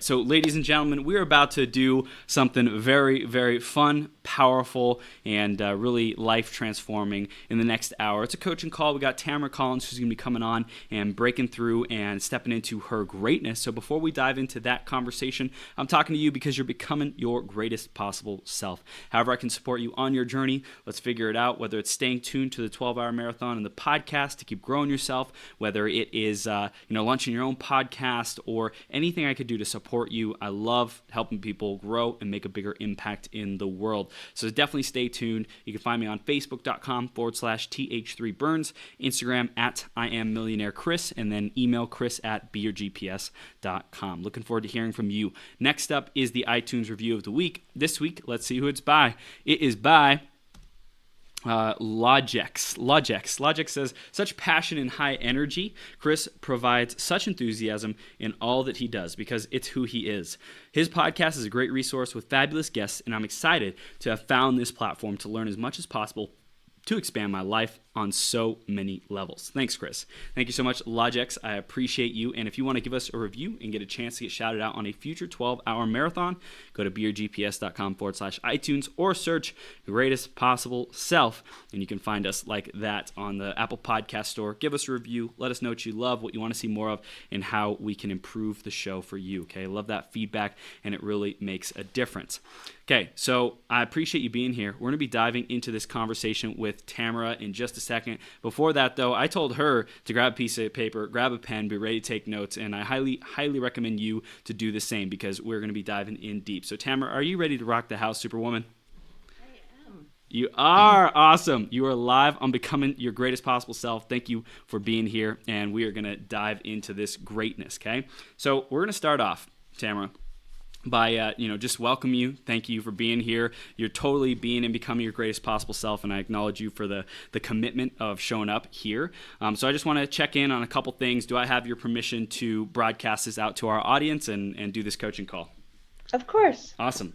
So, ladies and gentlemen, we're about to do something very, very fun, powerful, and really life transforming in the next hour. It's a coaching call. We got Tamara Collins who's going to be coming on and breaking through and stepping into her greatness. So, before we dive into that conversation, I'm talking to you because you're becoming your greatest possible self. However, I can support you on your journey. Let's figure it out, whether it's staying tuned to the 12-hour marathon and the podcast to keep growing yourself, whether it is launching your own podcast or anything I could do to support you. I love helping people grow and make a bigger impact in the world. So definitely stay tuned. You can find me on Facebook.com/TH3Burns, Instagram at IamMillionaireChris, and then email chris@beyourgps.com. Looking forward to hearing from you. Next up is the iTunes review of the week. This week, let's see who it's by. It is by Logex says, such passion and high energy. Chris provides such enthusiasm in all that he does because it's who he is. His podcast is a great resource with fabulous guests, and I'm excited to have found this platform to learn as much as possible to expand my life on so many levels. Thanks, Chris. Thank you so much, Logex. I appreciate you. And if you want to give us a review and get a chance to get shouted out on a future 12-hour marathon, go to beyourgps.com/iTunes or search Greatest Possible Self, and you can find us like that on the Apple Podcast Store. Give us a review. Let us know what you love, what you want to see more of, and how we can improve the show for you. Okay, I love that feedback, and it really makes a difference. Okay, so I appreciate you being here. We're going to be diving into this conversation with Tamara in just a second. Before that, though, I told her to grab a piece of paper, grab a pen, be ready to take notes, and I highly, highly recommend you to do the same because we're going to be diving in deep. So, Tamara, are you ready to rock the house, Superwoman? I am. You are awesome. You are live on Becoming Your Greatest Possible Self. Thank you for being here, and we are going to dive into this greatness, okay? So we're going to start off, Tamara, by just welcome you. Thank you for being here. You're totally being and becoming your greatest possible self, and I acknowledge you for the commitment of showing up here. So I just want to check in on a couple things. Do I have your permission to broadcast this out to our audience and do this coaching call? Of course. Awesome.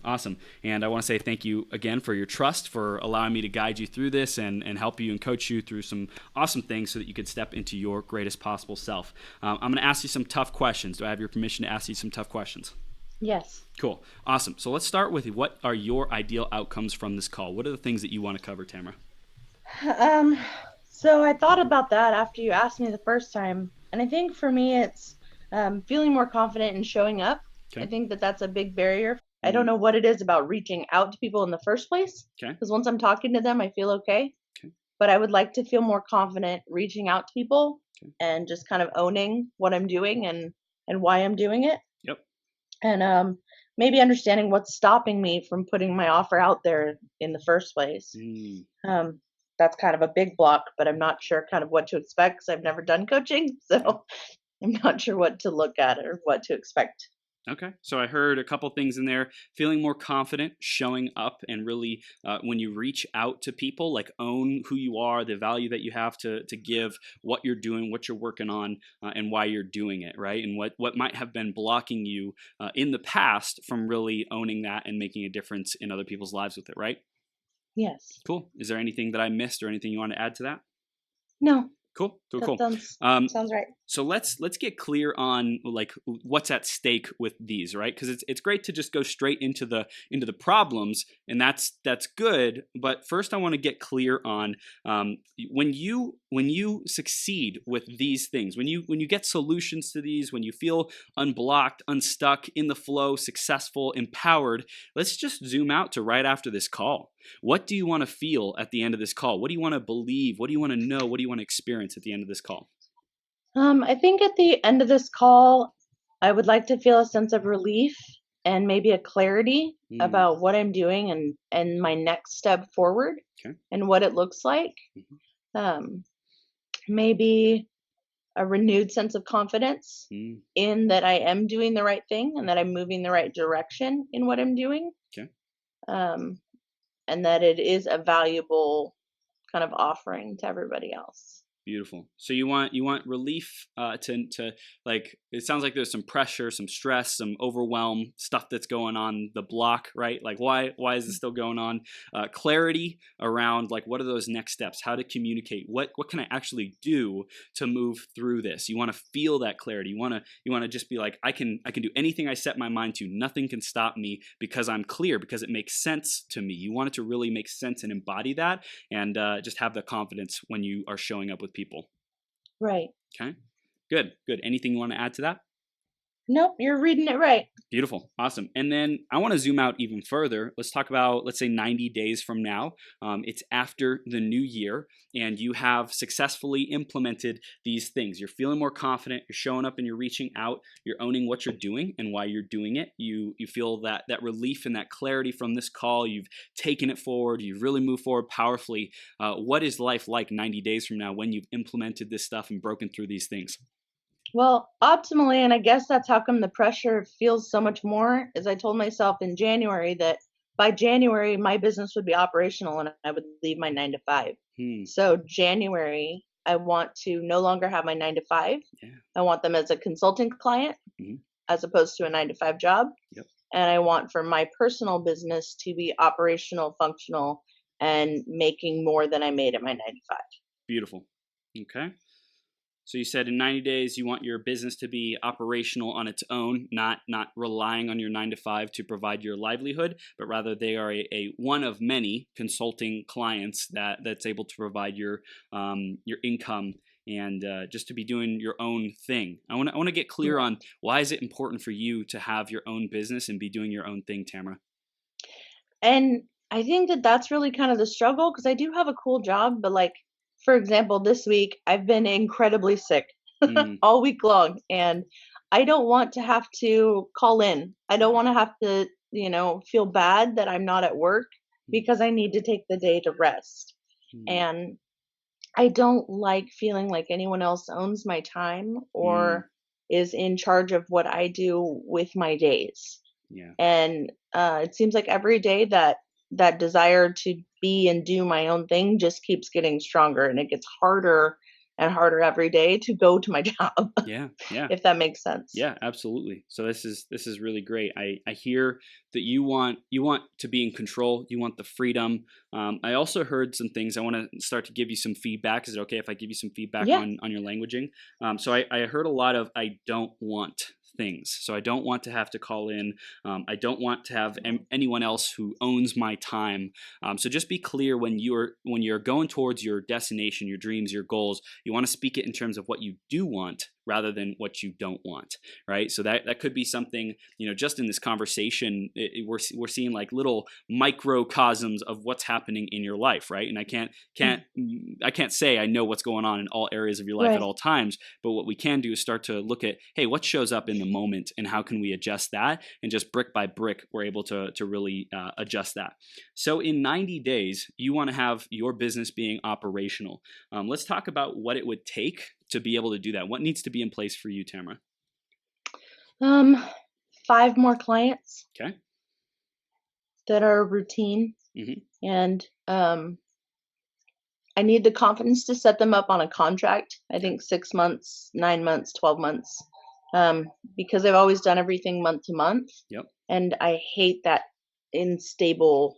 And I want to say thank you again for your trust, for allowing me to guide you through this and help you and coach you through some awesome things so that you could step into your greatest possible self. I'm going to ask you some tough questions. Do I have your permission to ask you some tough questions? Yes. Cool. Awesome. So let's start with what are your ideal outcomes from this call? What are the things that you want to cover, Tamara? So I thought about that after you asked me the first time. And I think for me, it's feeling more confident in showing up. Okay. I think that's a big barrier. I don't know what it is about reaching out to people in the first place. Okay. Because once I'm talking to them, I feel okay. But I would like to feel more confident reaching out to people and just kind of owning what I'm doing and why I'm doing it. Yep. And maybe understanding what's stopping me from putting my offer out there in the first place. That's kind of a big block, but I'm not sure kind of what to expect because I've never done coaching. So I'm not sure what to look at or what to expect. Okay. So I heard a couple things in there. Feeling more confident, showing up, and really when you reach out to people, like own who you are, the value that you have to give, what you're doing, what you're working on, and why you're doing it, right? And what might have been blocking you in the past from really owning that and making a difference in other people's lives with it, right? Yes. Cool. Is there anything that I missed or anything you want to add to that? No. Cool. That sounds right. So let's get clear on like what's at stake with these, right? Because it's great to just go straight into the problems, and that's good. But first, I want to get clear on when you succeed with these things, when you get solutions to these, when you feel unblocked, unstuck, in the flow, successful, empowered. Let's just zoom out to right after this call. What do you want to feel at the end of this call? What do you want to believe? What do you want to know? What do you want to experience at the end of this call? I think at the end of this call, I would like to feel a sense of relief and maybe a clarity about what I'm doing and my next step forward and what it looks like. Maybe a renewed sense of confidence in that I am doing the right thing and that I'm moving the right direction in what I'm doing. And that it is a valuable kind of offering to everybody else. Beautiful. So you want relief to like, it sounds like there's some pressure, some stress, some overwhelm, stuff that's going on the block, right? Like why is this still going on? Clarity around like what are those next steps? How to communicate? What can I actually do to move through this? You want to feel that clarity. You want to just be like, I can do anything I set my mind to. Nothing can stop me because I'm clear, because it makes sense to me. You want it to really make sense and embody that, and just have the confidence when you are showing up with people. Right. Okay. Good. Anything you want to add to that? Nope, you're reading it right. Beautiful. Awesome. And then I want to zoom out even further. Let's talk about, let's say 90 days from now. It's after the new year and you have successfully implemented these things. You're feeling more confident. You're showing up and you're reaching out. You're owning what you're doing and why you're doing it. You feel that relief and that clarity from this call. You've taken it forward. You've really moved forward powerfully. What is life like 90 days from now when you've implemented this stuff and broken through these things? Well, optimally, and I guess that's how come the pressure feels so much more, is I told myself in January that by January, my business would be operational and I would leave my 9 to 5. So January, I want to no longer have my 9 to 5. Yeah. I want them as a consulting client as opposed to a 9 to 5 job. Yep. And I want for my personal business to be operational, functional, and making more than I made at my 9 to 5. Beautiful. Okay. So you said in 90 days, you want your business to be operational on its own, not relying on your 9 to 5 to provide your livelihood, but rather they are a one of many consulting clients that's able to provide your income and just to be doing your own thing. I want to get clear on why is it important for you to have your own business and be doing your own thing, Tamara? And I think that that's really kind of the struggle because I do have a cool job, but like, for example, this week I've been incredibly sick all week long, and I don't want to have to call in. I don't want to have to, feel bad that I'm not at work because I need to take the day to rest. And I don't like feeling like anyone else owns my time or is in charge of what I do with my days. Yeah. And it seems like every day that desire to be and do my own thing just keeps getting stronger, and it gets harder and harder every day to go to my job. Yeah. If that makes sense. Yeah, absolutely. So this is really great. I hear that you want to be in control. You want the freedom. I also heard some things. I want to start to give you some feedback. Is it okay if I give you some feedback on your languaging? So I heard a lot of I don't want things. So I don't want to have to call in. I don't want to have anyone else who owns my time. So just be clear when you're going towards your destination, your dreams, your goals. You want to speak it in terms of what you do want rather than what you don't want, right? So that could be something, just in this conversation, we're seeing like little microcosms of what's happening in your life, right? And I can't say I know what's going on in all areas of your life at all times, but what we can do is start to look at, hey, what shows up in the moment and how can we adjust that? And just brick by brick, we're able to really adjust that. So in 90 days, you want to have your business being operational. Let's talk about what it would take to be able to do that. What needs to be in place for you, Tamara? 5 more clients. Okay. That are routine. And I need the confidence to set them up on a contract. I think 6 months, 9 months, 12 months. Because I've always done everything month to month. Yep. And I hate that unstable.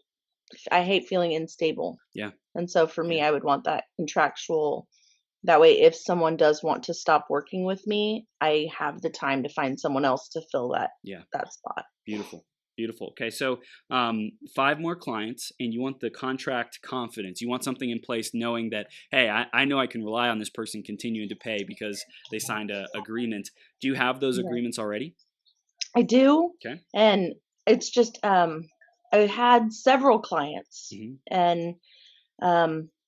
I hate feeling unstable. Yeah. And so for me, I would want that contractual. That way, if someone does want to stop working with me, I have the time to find someone else to fill that spot. Beautiful. Okay, so 5 more clients, and you want the contract confidence. You want something in place knowing that, hey, I know I can rely on this person continuing to pay because they signed an agreement. Do you have those agreements already? I do. Okay. And it's just, I had several clients, and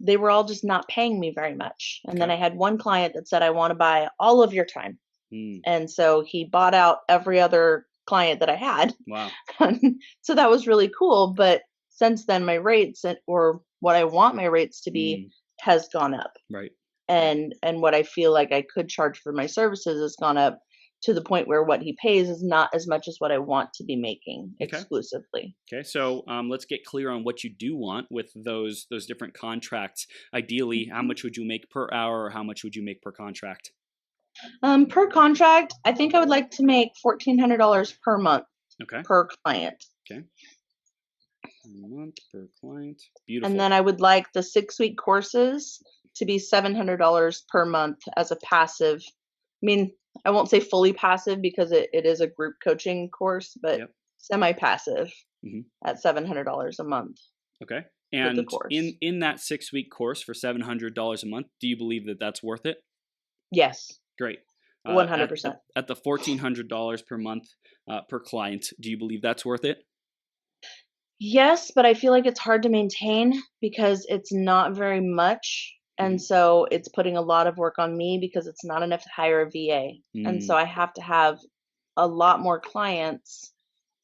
they were all just not paying me very much. And then I had one client that said, I want to buy all of your time. And so he bought out every other client that I had. Wow. So that was really cool. But since then, my rates or what I want my rates to be has gone up. Right. And what I feel like I could charge for my services has gone up. to the point where what he pays is not as much as what I want to be making Okay. exclusively. Okay, so let's get clear on what you do want with those different contracts. Ideally, how much would you make per hour, or how much would you make per contract? Per contract, I think I would like to make $1,400 per month Okay. per client. Okay. A month per client. And Beautiful. then I would like the 6-week courses to be $700 per month as a passive. I mean, I won't say fully passive because it is a group coaching course, but Yep. semi-passive Mhm. at $700 a month Okay. with the And course. in that 6-week course for $700 a month, do you believe that that's worth it? Yes, Great. At 100%. the $1,400 per month per client, do you believe that's worth it? Yes, but I feel like it's hard to maintain because it's not very much. And Mhm. so it's putting a lot of work on me because it's not enough to hire a VA. And so Mm. I have to have a lot more clients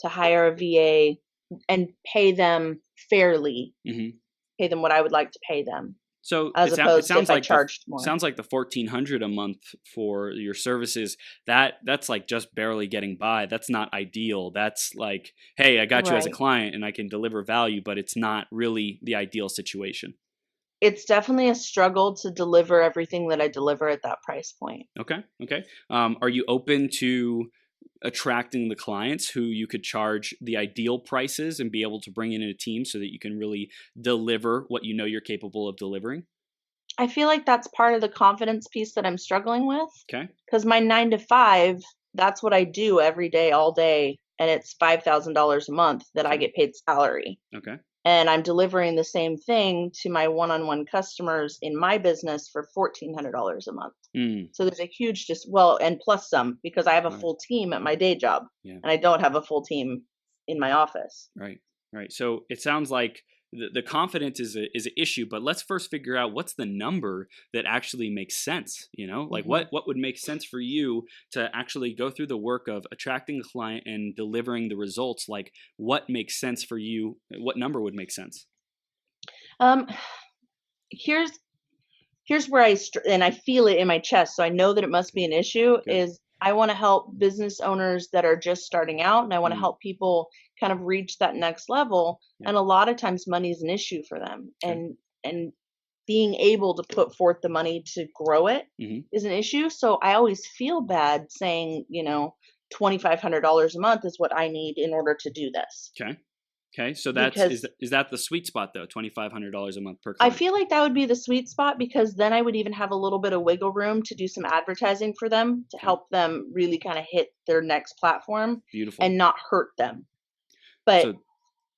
to hire a VA and pay them fairly, Mhm. pay them what I would like to pay them, So as it opposed to sounds if I like the charged more. sounds like the 1,400 a month for your services, that's like just barely getting by. That's not ideal. That's like, hey, I got you as a Right. client and I can deliver value, but it's not really the ideal situation. It's definitely a struggle to deliver everything that I deliver at that price point. Okay. Okay. Are you open to attracting the clients who you could charge the ideal prices and be able to bring in a team so that you can really deliver what you know you're capable of delivering? I feel like that's part of the confidence piece that I'm struggling with. Okay. Because my 9 to 5, that's what I do every day, all day, and it's $5,000 a month that I Okay. get paid salary. Okay. And I'm delivering the same thing to my one-on-one customers in my business for $1,400 a month. Mm, So there's a huge well, and plus some because I have a right. full team at my day job, Yeah. and I don't have a full team in my office. Right. Right. So it sounds like the confidence is an issue, but let's first figure out what's the number that actually makes sense. Like Mhm. what would make sense for you to actually go through the work of attracting a client and delivering the results. Like what makes sense for you? What number would make sense? Um, here's here's where and I feel it in my chest, so I know that it must be Okay. an issue, Good. is I want to help business owners that are just starting out, and I want to Mm, help people kind of reach that next level. yeah. And a lot of times money is an issue for them. Okay. And being able to put forth the money to grow it Hmm. is an issue. So I always feel bad saying, $2,500 a month is what I need in order to do this. Okay. Okay. So Because is that the sweet spot though? $2,500 a month per I client. feel like that would be the sweet spot because then I would even have a little bit of wiggle room to do some advertising for them to Okay. help them really kind of hit their next platform Beautiful. and not hurt them. But So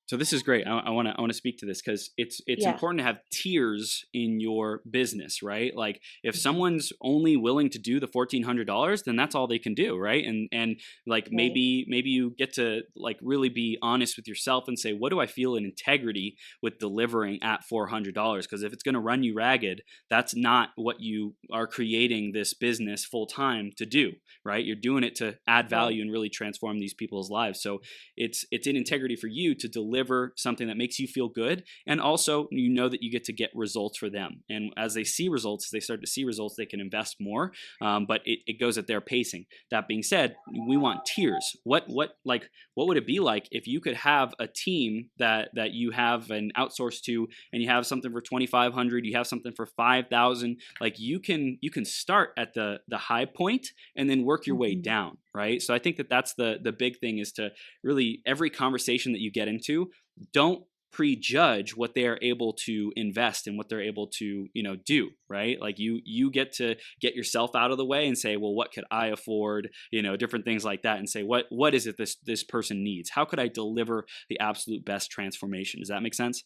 So this is great. I want to speak to this because it's yeah. important to have tiers in your business, right? Like if Mhm. someone's only willing to do the $1,400, then that's all they can do, right? And like Right. maybe you get to like really be honest with yourself and say, what do I feel in integrity with delivering at $400? Because if it's going to run you ragged, that's not what you are creating this business full time to do, right? You're doing it to add Right. value and really transform these people's lives. So it's in integrity for you to deliver something that makes you feel good, and also you know that you get to get results for them. And as they see results, as they start to see results, they can invest more. But it goes at their pacing. That being said, we want tiers. What would it be like if you could have a team that you have an outsource to, and you have something for 2,500, you have something for 5,000. Like you can start at the high point and then work your way Mhm. down, right? So I think that's the big thing, is to really, every conversation that you get into, don't prejudge what they are able to invest and what they're able to do, right? Like you get to get yourself out of the way and say, well, what could I afford, different things like that, and say what is it this person needs, how could I deliver the absolute best transformation? Does that make sense?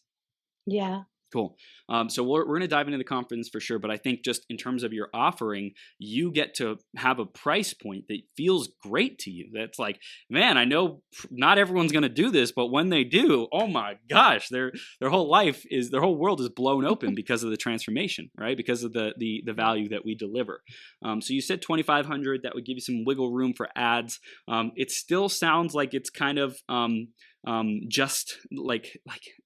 Yeah. Cool. So we're going to dive into the conference for sure, but I think just in terms of your offering, you get to have a price point that feels great to you. That's like, man, I know not everyone's going to do this, but when they do, oh my gosh, their whole their whole world is blown open because of the transformation, right? Because of the value that we deliver. So you said 2,500, that would give you some wiggle room for ads. It still sounds like it's kind of just like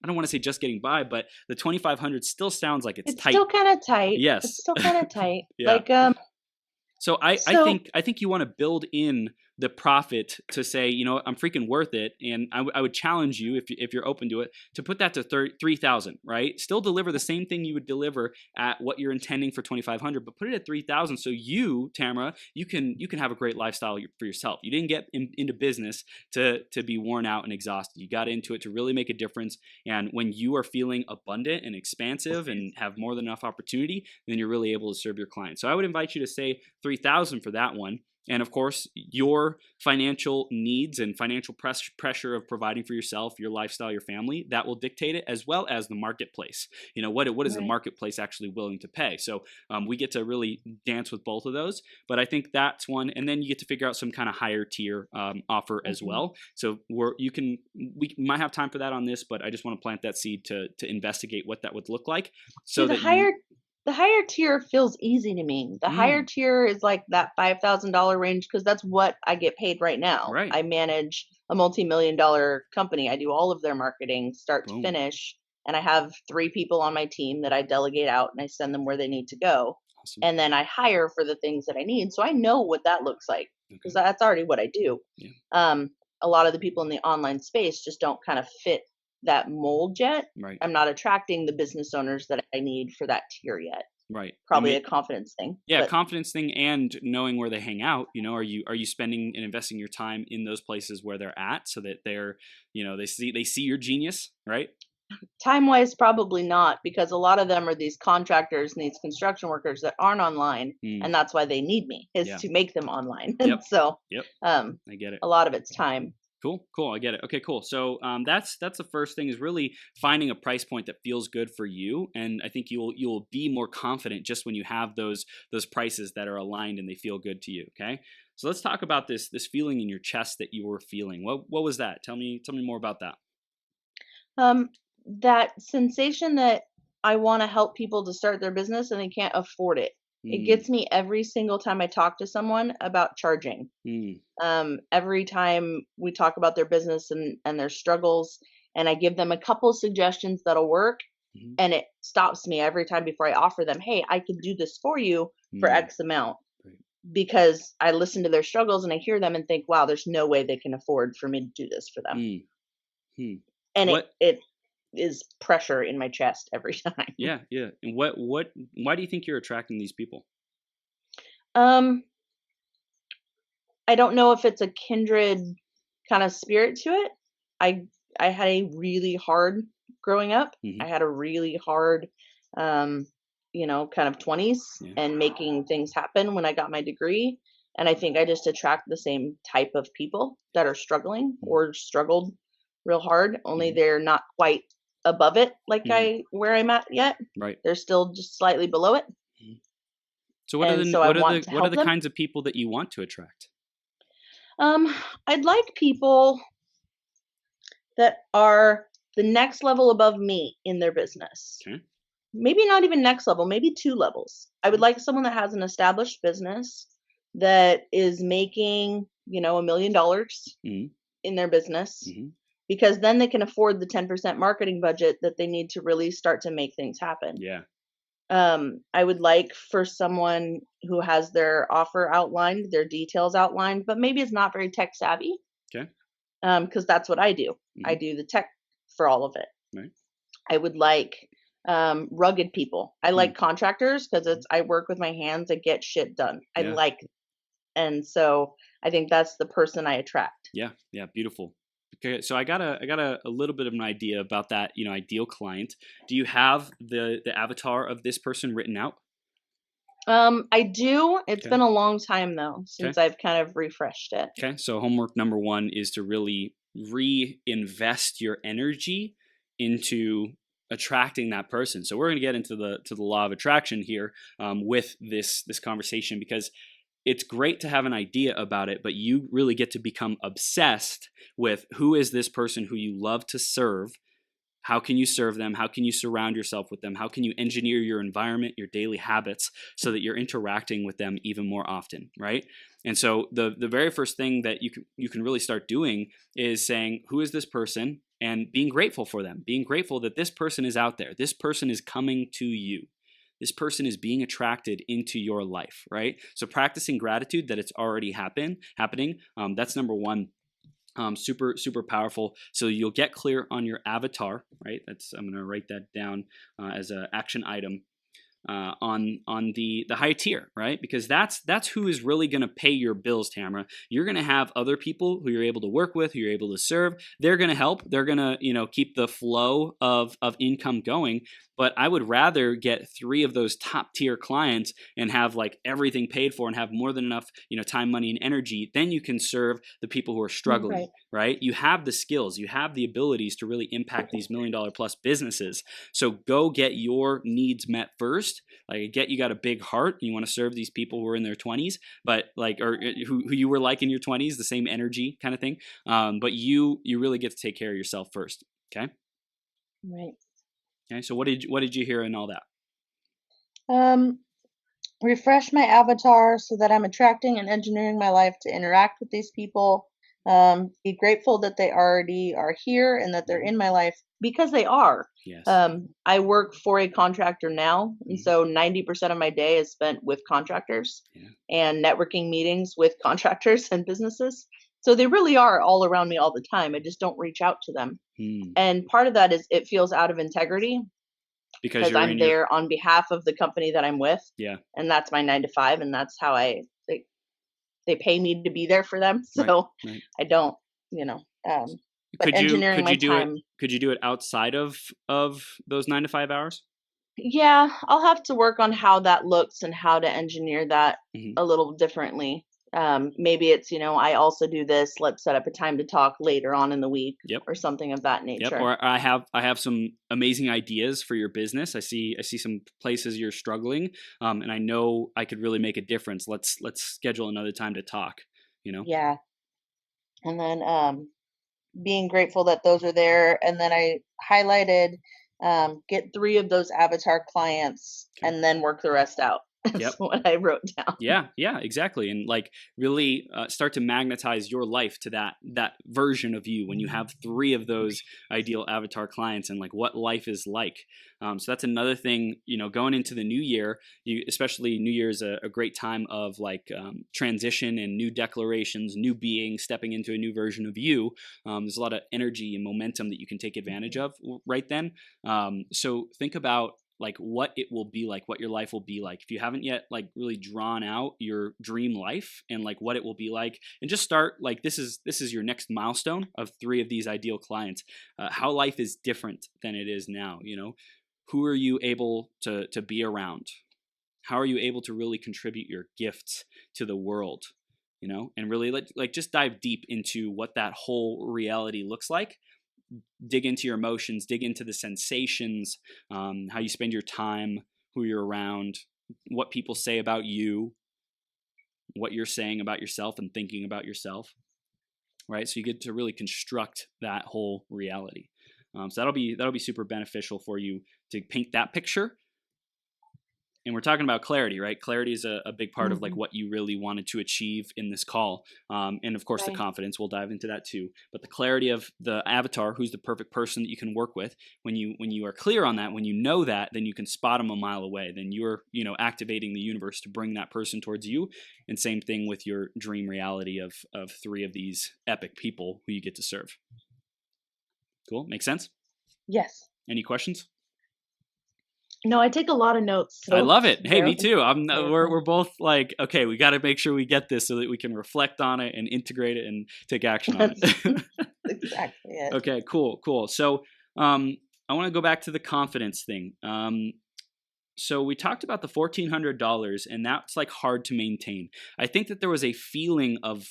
I don't want to say just getting by, but the 2,500 still sounds like it's It's tight. still kind of tight. It's Yes. still kind of tight. Yeah. Like So I So think you want to build in the profit to say, I'm freaking worth it. And I would challenge you, if you're open to it, to put that to 3,000, right? Still deliver the same thing you would deliver at what you're intending for 2,500, but put it at 3,000. So you, Tamara, you can have a great lifestyle for yourself. You didn't get into business to be worn out and exhausted. You got into it to really make a difference. And when you are feeling abundant and expansive and have more than enough opportunity, then you're really able to serve your clients. So I would invite you to say 3,000 for that one. And of course, your financial needs and financial pressure of providing for yourself, your lifestyle, your family, that will dictate it, as well as the marketplace. What is the right. marketplace actually willing to pay? So we get to really dance with both of those. But I think that's one. And then you get to figure out some kind of higher tier offer as well. So we might have time for that on this, but I just want to plant that seed to investigate what that would look like. See, So that you the higher tier feels easy to me. The higher mm, tier is like that $5,000 range because that's what I get paid right now. right. I manage a multi-million-dollar company. I do all of their marketing start to Boom. finish, and I have 3 people on my team that I delegate out and I send them where they need to go. Awesome. And then I hire for the things that I need. So I know what that looks like because Okay. that's already what I do. Yeah. A lot of the people in the online space just don't kind of fit that mold yet. Right. I'm not attracting the business owners that I need for that tier yet. Right. Probably a confidence thing. Yeah, But confidence thing and knowing where they hang out. Are you spending and investing your time in those places where they're at so that they're, they see your genius, right? time wise, probably not, because a lot of them are these contractors and these construction workers that aren't online. Mm, And that's why they need me, is yeah. to make them online. Yep. And so Yep. um, I get it. a lot of it's time. Cool. I get it. Okay, cool. So that's the first thing, is really finding a price point that feels good for you, and I think you'll be more confident just when you have those prices that are aligned and they feel good to you. Okay, so let's talk about this feeling in your chest that you were feeling. What was that? Tell me more about that. Um, that sensation that I want to help people to start their business and they can't afford it. It Mm, gets me every single time I talk to someone about charging. mm, Every time we talk about their business and their struggles, and I give them a couple of suggestions that'll work, mhm, and it stops me every time before I offer them, hey, I can do this for you for mm, X amount, right. because I listen to their struggles and I hear them and think, wow, there's no way they can afford for me to do this for them. Mm, hmm. And What? it is pressure in my chest every time. Yeah. And why do you think you're attracting these people? um I don't know if it's a kindred kind of spirit to it. I I had a really hard growing up. I Hmm. had a really hard um kind of 20s Yeah. and making things happen when I got my degree, and I think I just attract the same type of people that are struggling or struggled real hard, only Mm-hmm. they're not quite above it like Hmm. I where I'm at yet. Right. They're still just slightly below it, Mhm. So and so I want to what are help the them. kinds of people that you want to attract? um I'd like people that are the next level above me in their business. Okay. Maybe not even next level, maybe 2 levels. I would Okay. like someone that has an established business that is making, $1 million Mm-hmm. in their business, Mm-hmm. because then they can afford the 10% marketing budget that they need to really start to make things happen. Yeah. I would like for someone who has their offer outlined, their details outlined, but maybe is not very tech savvy, Okay. because that's what I do. I Mm-hmm. do the tech for all of it. Right. I would like rugged people. I Mm. like contractors because Mhm. I work with my hands. I get shit done. I Yeah. like, and so I think that's the person I attract. Yeah. Yeah. Beautiful. Okay. So I got a little bit of an idea about that, ideal client. Do you have the avatar of this person written out? I do. It's Okay. been a long time though Okay. since I've kind of refreshed it. Okay. So homework number one is to really reinvest your energy into attracting that person. So we're going to get into the law of attraction here with this conversation, because it's great to have an idea about it, but you really get to become obsessed with who is this person who you love to serve. How can you serve them? How can you surround yourself with them? How can you engineer your environment, your daily habits, so that you're interacting with them even more often, right? And so the very first thing that you can really start doing is saying, who is this person? And being grateful for them, being grateful that this person is out there. This person is coming to you. this person is being attracted into your life, right? So practicing gratitude that it's already happening. That's number one. Super, super powerful. So you'll get clear on your avatar, right? I'm going to write that down as an action item. On the high tier, right? Because that's who is really going to pay your bills, Tamara. You're going to have other people who you're able to work with, who you're able to serve. They're going to help. They're going to keep the flow of income going. But I would rather get 3 of those top tier clients and have like everything paid for and have more than enough time, money, and energy. Then you can serve the people who are struggling, right? You have the skills, you have the abilities to really impact these $1 million plus businesses. So go get your needs met first. Like, I get you got a big heart. You want to serve these people who are in their 20s, but or who you were like in your 20s, the same energy kind of thing. But you really get to take care of yourself first. Okay. Right. Okay. So what did you hear in all that? Refresh my avatar so that I'm attracting and engineering my life to interact with these people. Be grateful that they already are here and that they're in my life, because they are. Yes. I work for a contractor now, and so 90% of my day is spent with contractors and networking meetings with contractors and businesses. So they really are all around me all the time. I just don't reach out to them. And part of that is it feels out of integrity, because I'm there on behalf of the company that I'm with. Yeah. And that's my 9 to 5, and that's how they pay me to be there for them. So I don't, but engineering my time. Could you do it outside of those 9 to 5 hours? Yeah, I'll have to work on how that looks and how to engineer that a little differently. Maybe it's, I also do this. Let's set up a time to talk later on in the week, or something of that nature. Or I have some amazing ideas for your business. I see some places you're struggling, and I know I could really make a difference. Let's schedule another time to talk. Yeah, and then being grateful that those are there, and then I highlighted get 3 of those avatar clients, and then work the rest out. That's what I wrote down. Yeah, exactly. And like really start to magnetize your life to that version of you when you have 3 of those ideal avatar clients, and like what life is like. So that's another thing, going into the new year, especially New Year is a great time of like transition and new declarations, new being, stepping into a new version of you. There's a lot of energy and momentum that you can take advantage of right then. So think about like what it will be like, what your life will be like. If you haven't yet like really drawn out your dream life and like what it will be like, and just start like this is your next milestone of 3 of these ideal clients. How life is different than it is now. Who are you able to be around? How are you able to really contribute your gifts to the world? And really like just dive deep into what that whole reality looks like. Dig into your emotions, dig into the sensations, how you spend your time, who you're around, what people say about you, what you're saying about yourself and thinking about yourself, right? So you get to really construct that whole reality. So that'll be super beneficial for you to paint that picture. And we're talking about clarity, right? Clarity is a big part of like what you really wanted to achieve in this call. And of course, the confidence, we'll dive into that too. But the clarity of the avatar, who's the perfect person that you can work with, when you are clear on that, when you know that, then you can spot them a mile away. Then you're, activating the universe to bring that person towards you. And same thing with your dream reality of 3 of these epic people who you get to serve. Cool. Make sense? Yes. Any questions? No, I take a lot of notes. So I love it. Hey, me too. We're both like, okay, we got to make sure we get this so that we can reflect on it and integrate it and take action on it. Exactly it. Okay, cool. So I want to go back to the confidence thing. So we talked about the $1,400, and that's like hard to maintain. I think that there was a feeling of,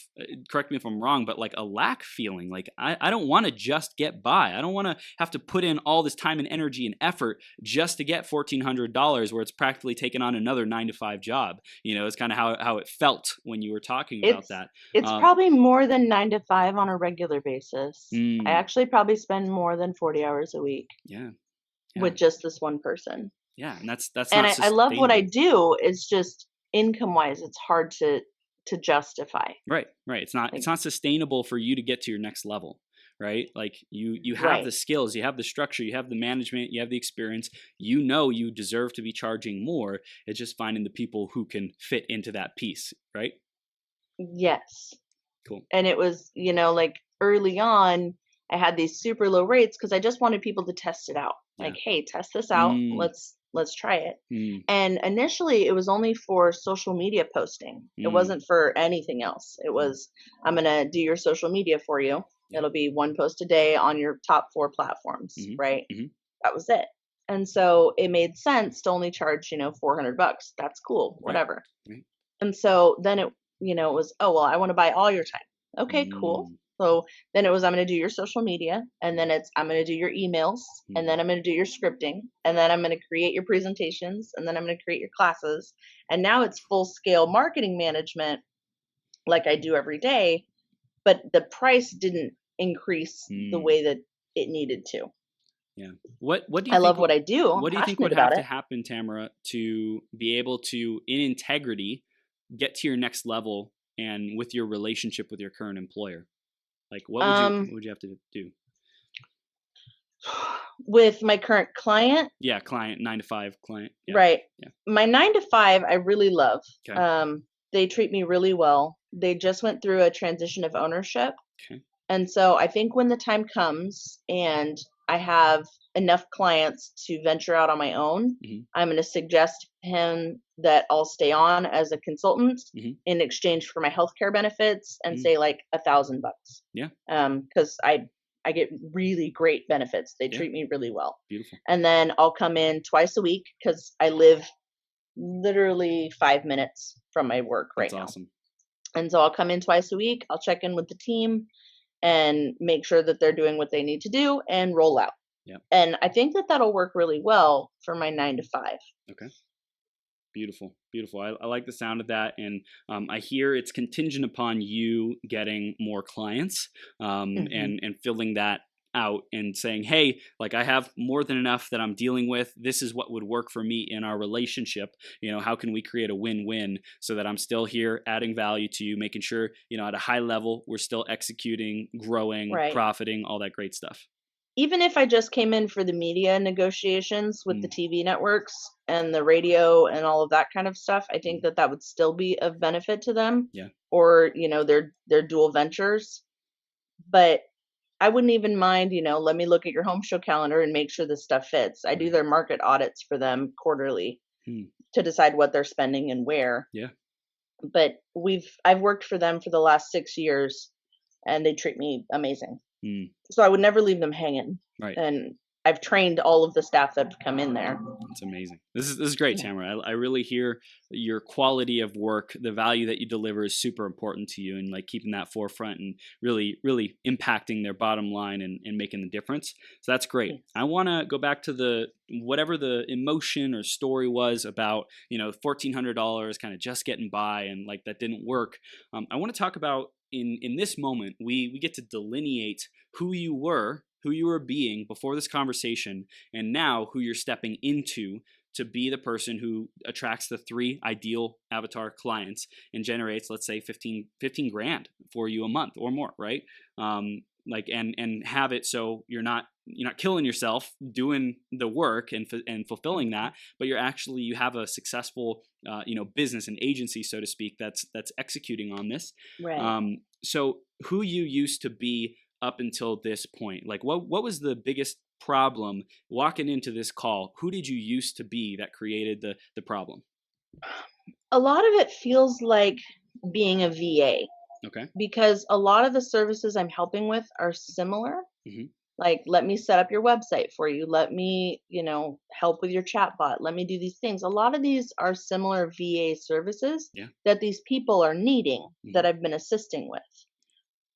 correct me if I'm wrong, but like a lack feeling. Like I don't want to just get by. I don't want to have to put in all this time and energy and effort just to get $1,400, where it's practically taken on another 9 to 5 job. It's kind of how it felt when you were talking about that. It's probably more than 9 to 5 on a regular basis. I actually probably spend more than 40 hours a week. Yeah. With just this one person. Yeah, and that's and not I love what I do. It's just income wise, it's hard to justify. Right. It's not sustainable for you to get to your next level. right? Like you have Right. the skills, you have the structure, you have the management, you have the experience. You deserve to be charging more. It's just finding the people who can fit into that piece, right? Yes. Cool. And it was, like early on, I had these super low rates because I just wanted people to test it out. Yeah. Like, hey, test this out. Mm, Let's try it. mm, And initially it was only for social media posting. It mm, wasn't for anything else. It was, I'm going to do your social media for you. yeah. It'll be one post a day on your top 4 platforms, Mm-hmm, right? mm-hmm, That was it. And so it made sense to only charge, $400. That's cool, right. whatever. Right. And so then it was, oh, well, I want to buy all your time. Okay, cool. Mm, So then it was, I'm going to do your social media, and then I'm going to do your emails, and mm, then I'm going to do your scripting, and then I'm going to create your presentations, and then I'm going to create your classes. And now it's full scale marketing management like I do every day, but the price didn't increase the mm. way that it needed to. Yeah. What do you I think love what I do. I'm what do you think passionate would have about to it. happen, Tamara, to be able to, in integrity, get to your next level and with your relationship with your current employer? Like Um, what would you have to do? with my current client, Yeah, client, 9 to 5 client. Yeah. right. Yeah. My 9 to 5, I really love. Okay. They treat me really well. They just went through a transition of ownership. Okay. And so I think when the time comes and I have enough clients to venture out on my own, Mm-hmm. I'm going to suggest to him that I'll stay on as a consultant Mm-hmm. in exchange for my healthcare benefits and Mm, say like $1,000. yeah. Because I get really great benefits. They Yeah. treat me really well. Beautiful. And then I'll come in twice a week because I live literally 5 minutes from my work right That's now. awesome. And so I'll come in twice a week. I'll check in with the team and make sure that they're doing what they need to do and roll out. Yeah. And I think that that'll work really well for my 9 to 5. Okay. Beautiful, beautiful. I like the sound of that, and I hear it's contingent upon you getting more clients, Hmm. and filling that out and saying, hey, like I have more than enough that I'm dealing with. This is what would work for me in our relationship. How can we create a win-win so that I'm still here adding value to you, making sure at a high level we're still executing, growing, Right. profiting, all that great stuff. Even if I just came in for the media negotiations with the Mm, TV networks and the radio and all of that kind of stuff, I think mm, that that would still be of benefit to them, yeah, or their dual ventures. But I wouldn't even mind, let me look at your home show calendar and make sure this stuff fits. I do right. their market audits for them quarterly Mm, to decide what they're spending and where. yeah. But I've worked for them for the last 6 years, and they treat me amazing. Mm, So I would never leave them hanging. right. And I've trained all of the staff that have come in there. It's amazing. This is great, Yeah. Tamara. I really hear your quality of work, the value that you deliver is super important to you, and like keeping that forefront and really impacting their bottom line and making the difference. So that's great. Yes. I want to go back to the whatever the emotion or story was about $1,400 kind of just getting by and like that didn't work. I want to talk about in this moment we get to delineate who you were being before this conversation, and now who you're stepping into to be the person who attracts the 3 ideal avatar clients and generates, let's say, 15 grand for you a month or more, right? Like and have it so you're not killing yourself doing the work and fulfilling that, but you have a successful business and agency, so to speak, that's executing on this. Right. So who you used to be up until this point, like what was the biggest problem walking into this call? Who did you used to be that created the problem? A lot of it feels like being a VA Okay. because a lot of the services I'm helping with are similar. Hmm. Like, let me set up your website for you. Let me, help with your chatbot. Let me do these things. A lot of these are similar VA services Yeah. that these people are needing that Hmm. I've been assisting with.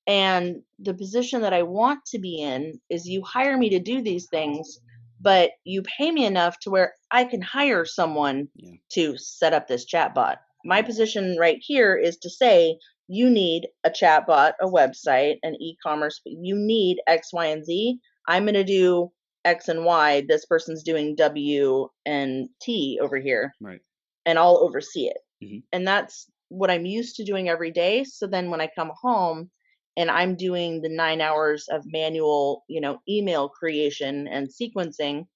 And the position that I want to be in is you hire me to do these things, but you pay me enough to where I can hire someone Yeah. to set up this chatbot. My Right. position right here is to say, you need a chatbot, a website, an e-commerce, you need X, Y, and Z. I'm going to do X and Y. This person's doing W and T over here, Right. and I'll oversee it. Hmm. And that's what I'm used to doing every day. So then when I come home and I'm doing the 9 hours of manual, email creation and sequencing,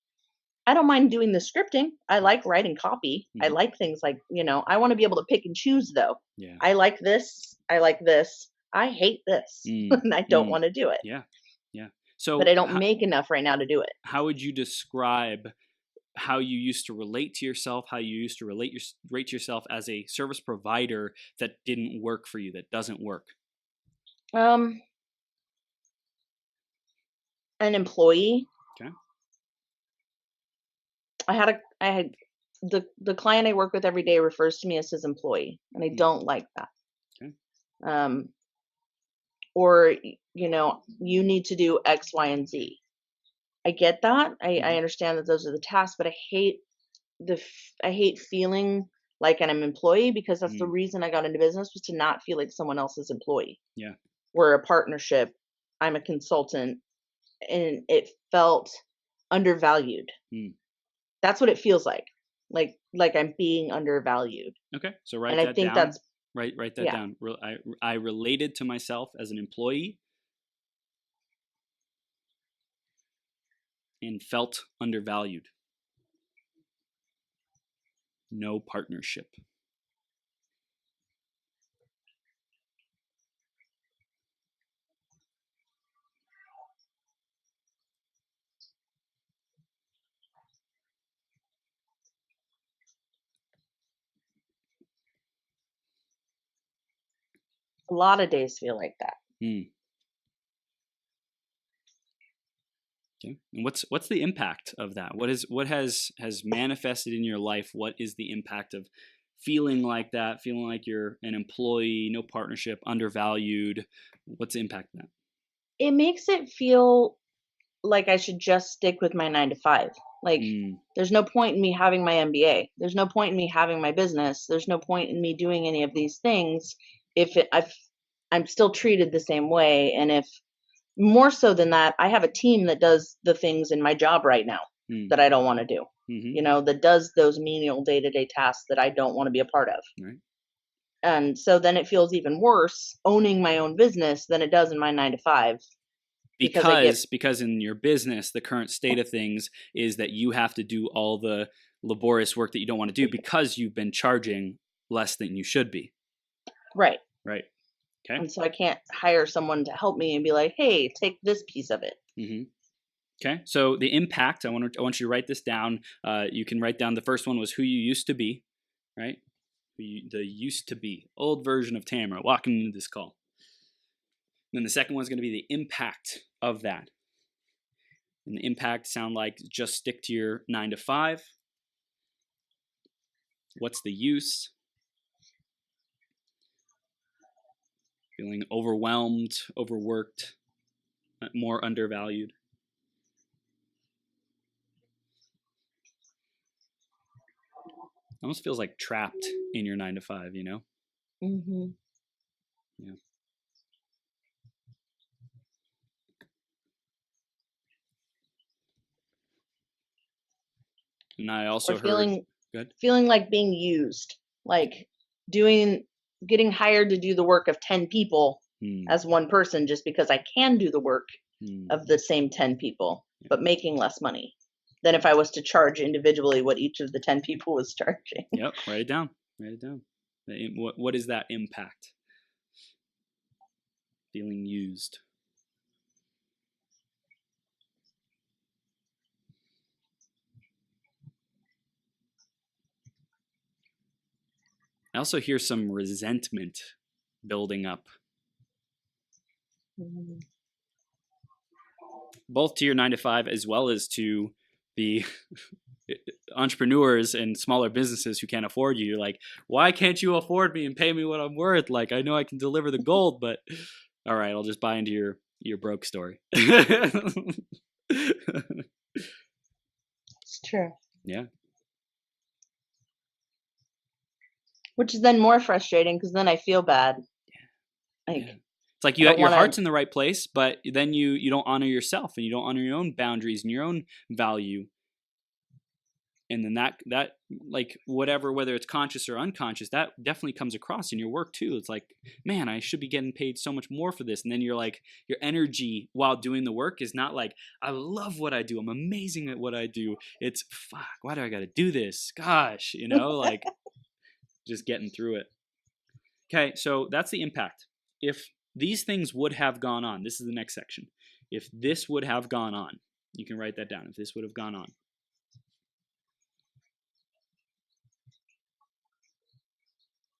I don't mind doing the scripting. I like writing copy. I like things like, I want to be able to pick and choose though. Yeah. I like this. I like this. I hate this. And I don't want to do it. Yeah. Yeah. So, but I don't make enough right now to do it. How would you describe how you used to relate to yourself, how you used to rate to yourself as a service provider that didn't work for you, that doesn't work? An employee. Okay. I had the client I work with every day refers to me as his employee, and I don't like that. Okay. Or you need to do X, Y, and Z. I get that. I understand that those are the tasks, but I hate feeling like I'm an employee, because that's the reason I got into business, was to not feel like someone else's employee. Yeah. We're a partnership. I'm a consultant, and it felt undervalued. That's what it feels like. Like I'm being undervalued. Okay. So write that down. think that's Write that down. I related to myself as an employee and felt undervalued. No partnership. a lot of days feel like that. Okay. And what's the impact of that? What has manifested in your life? What is the impact of feeling like that? Feeling like you're an employee, no partnership, undervalued? What's the impact of that? It makes it feel like I should just stick with my 9 to 5. Like there's no point in me having my MBA. There's no point in me having my business. There's no point in me doing any of these things if I'm still treated the same way. And if more so than that, I have a team that does the things in my job right now that I don't want to do. That does those menial day-to-day tasks that I don't want to be a part of. Right. And so then it feels even worse owning my own business than it does in my 9 to 5. Because in your business, the current state of things is that you have to do all the laborious work that you don't want to do because you've been charging less than you should be. Right. Right. Okay. And so I can't hire someone to help me and be like, hey, take this piece of it. Okay. So the impact, I want you to write this down. You can write down, the first one was who you used to be, right? The used to be, old version of Tamara walking into this call. And then the second one's going to be the impact of that. And the impact sound like just stick to your 9 to 5. What's the use? Feeling overwhelmed, overworked, more undervalued. Almost feels like trapped in your 9 to 5, you know? Yeah. And I also feeling like being used, like getting hired to do the work of 10 people as one person, just because I can do the work of the same 10 people, but making less money than if I was to charge individually what each of the 10 people was charging. Yep. Write it down. What is that impact? Feeling used. I also hear some resentment building up. Both to your 9 to 5 as well as to the entrepreneurs and smaller businesses who can't afford you. You're like, why can't you afford me and pay me what I'm worth? Like, I know I can deliver the gold, but all right, I'll just buy into your broke story. It's true. Yeah. Which is then more frustrating, because then I feel bad. It's like your heart's in the right place, but then you don't honor yourself, and you don't honor your own boundaries and your own value. And then that like whether it's conscious or unconscious, that definitely comes across in your work too. It's like, man, I should be getting paid so much more for this. And then you're like, your energy while doing the work is not like, I love what I do, I'm amazing at what I do. It's, fuck, why do I got to do this? Gosh, like just getting through it. Okay, so that's the impact. If these things would have gone on, this is the next section. If this would have gone on, you can write that down. If this would have gone on,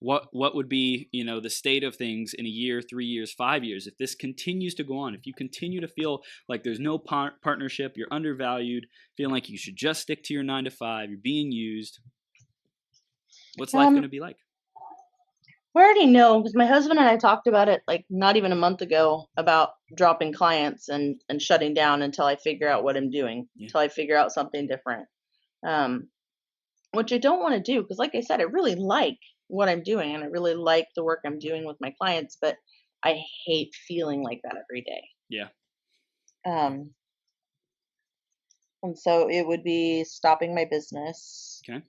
what would be, the state of things in a year, 3 years, 5 years, if this continues to go on, if you continue to feel like there's no partnership, you're undervalued, feeling like you should just stick to your 9 to 5, you're being used, what's life going to be like? We already know, because my husband and I talked about it like not even a month ago, about dropping clients and shutting down until I figure out what I'm doing, until I figure out something different. Which I don't want to do, because like I said, I really like what I'm doing and I really like the work I'm doing with my clients, but I hate feeling like that every day. Yeah. And so it would be stopping my business. Okay.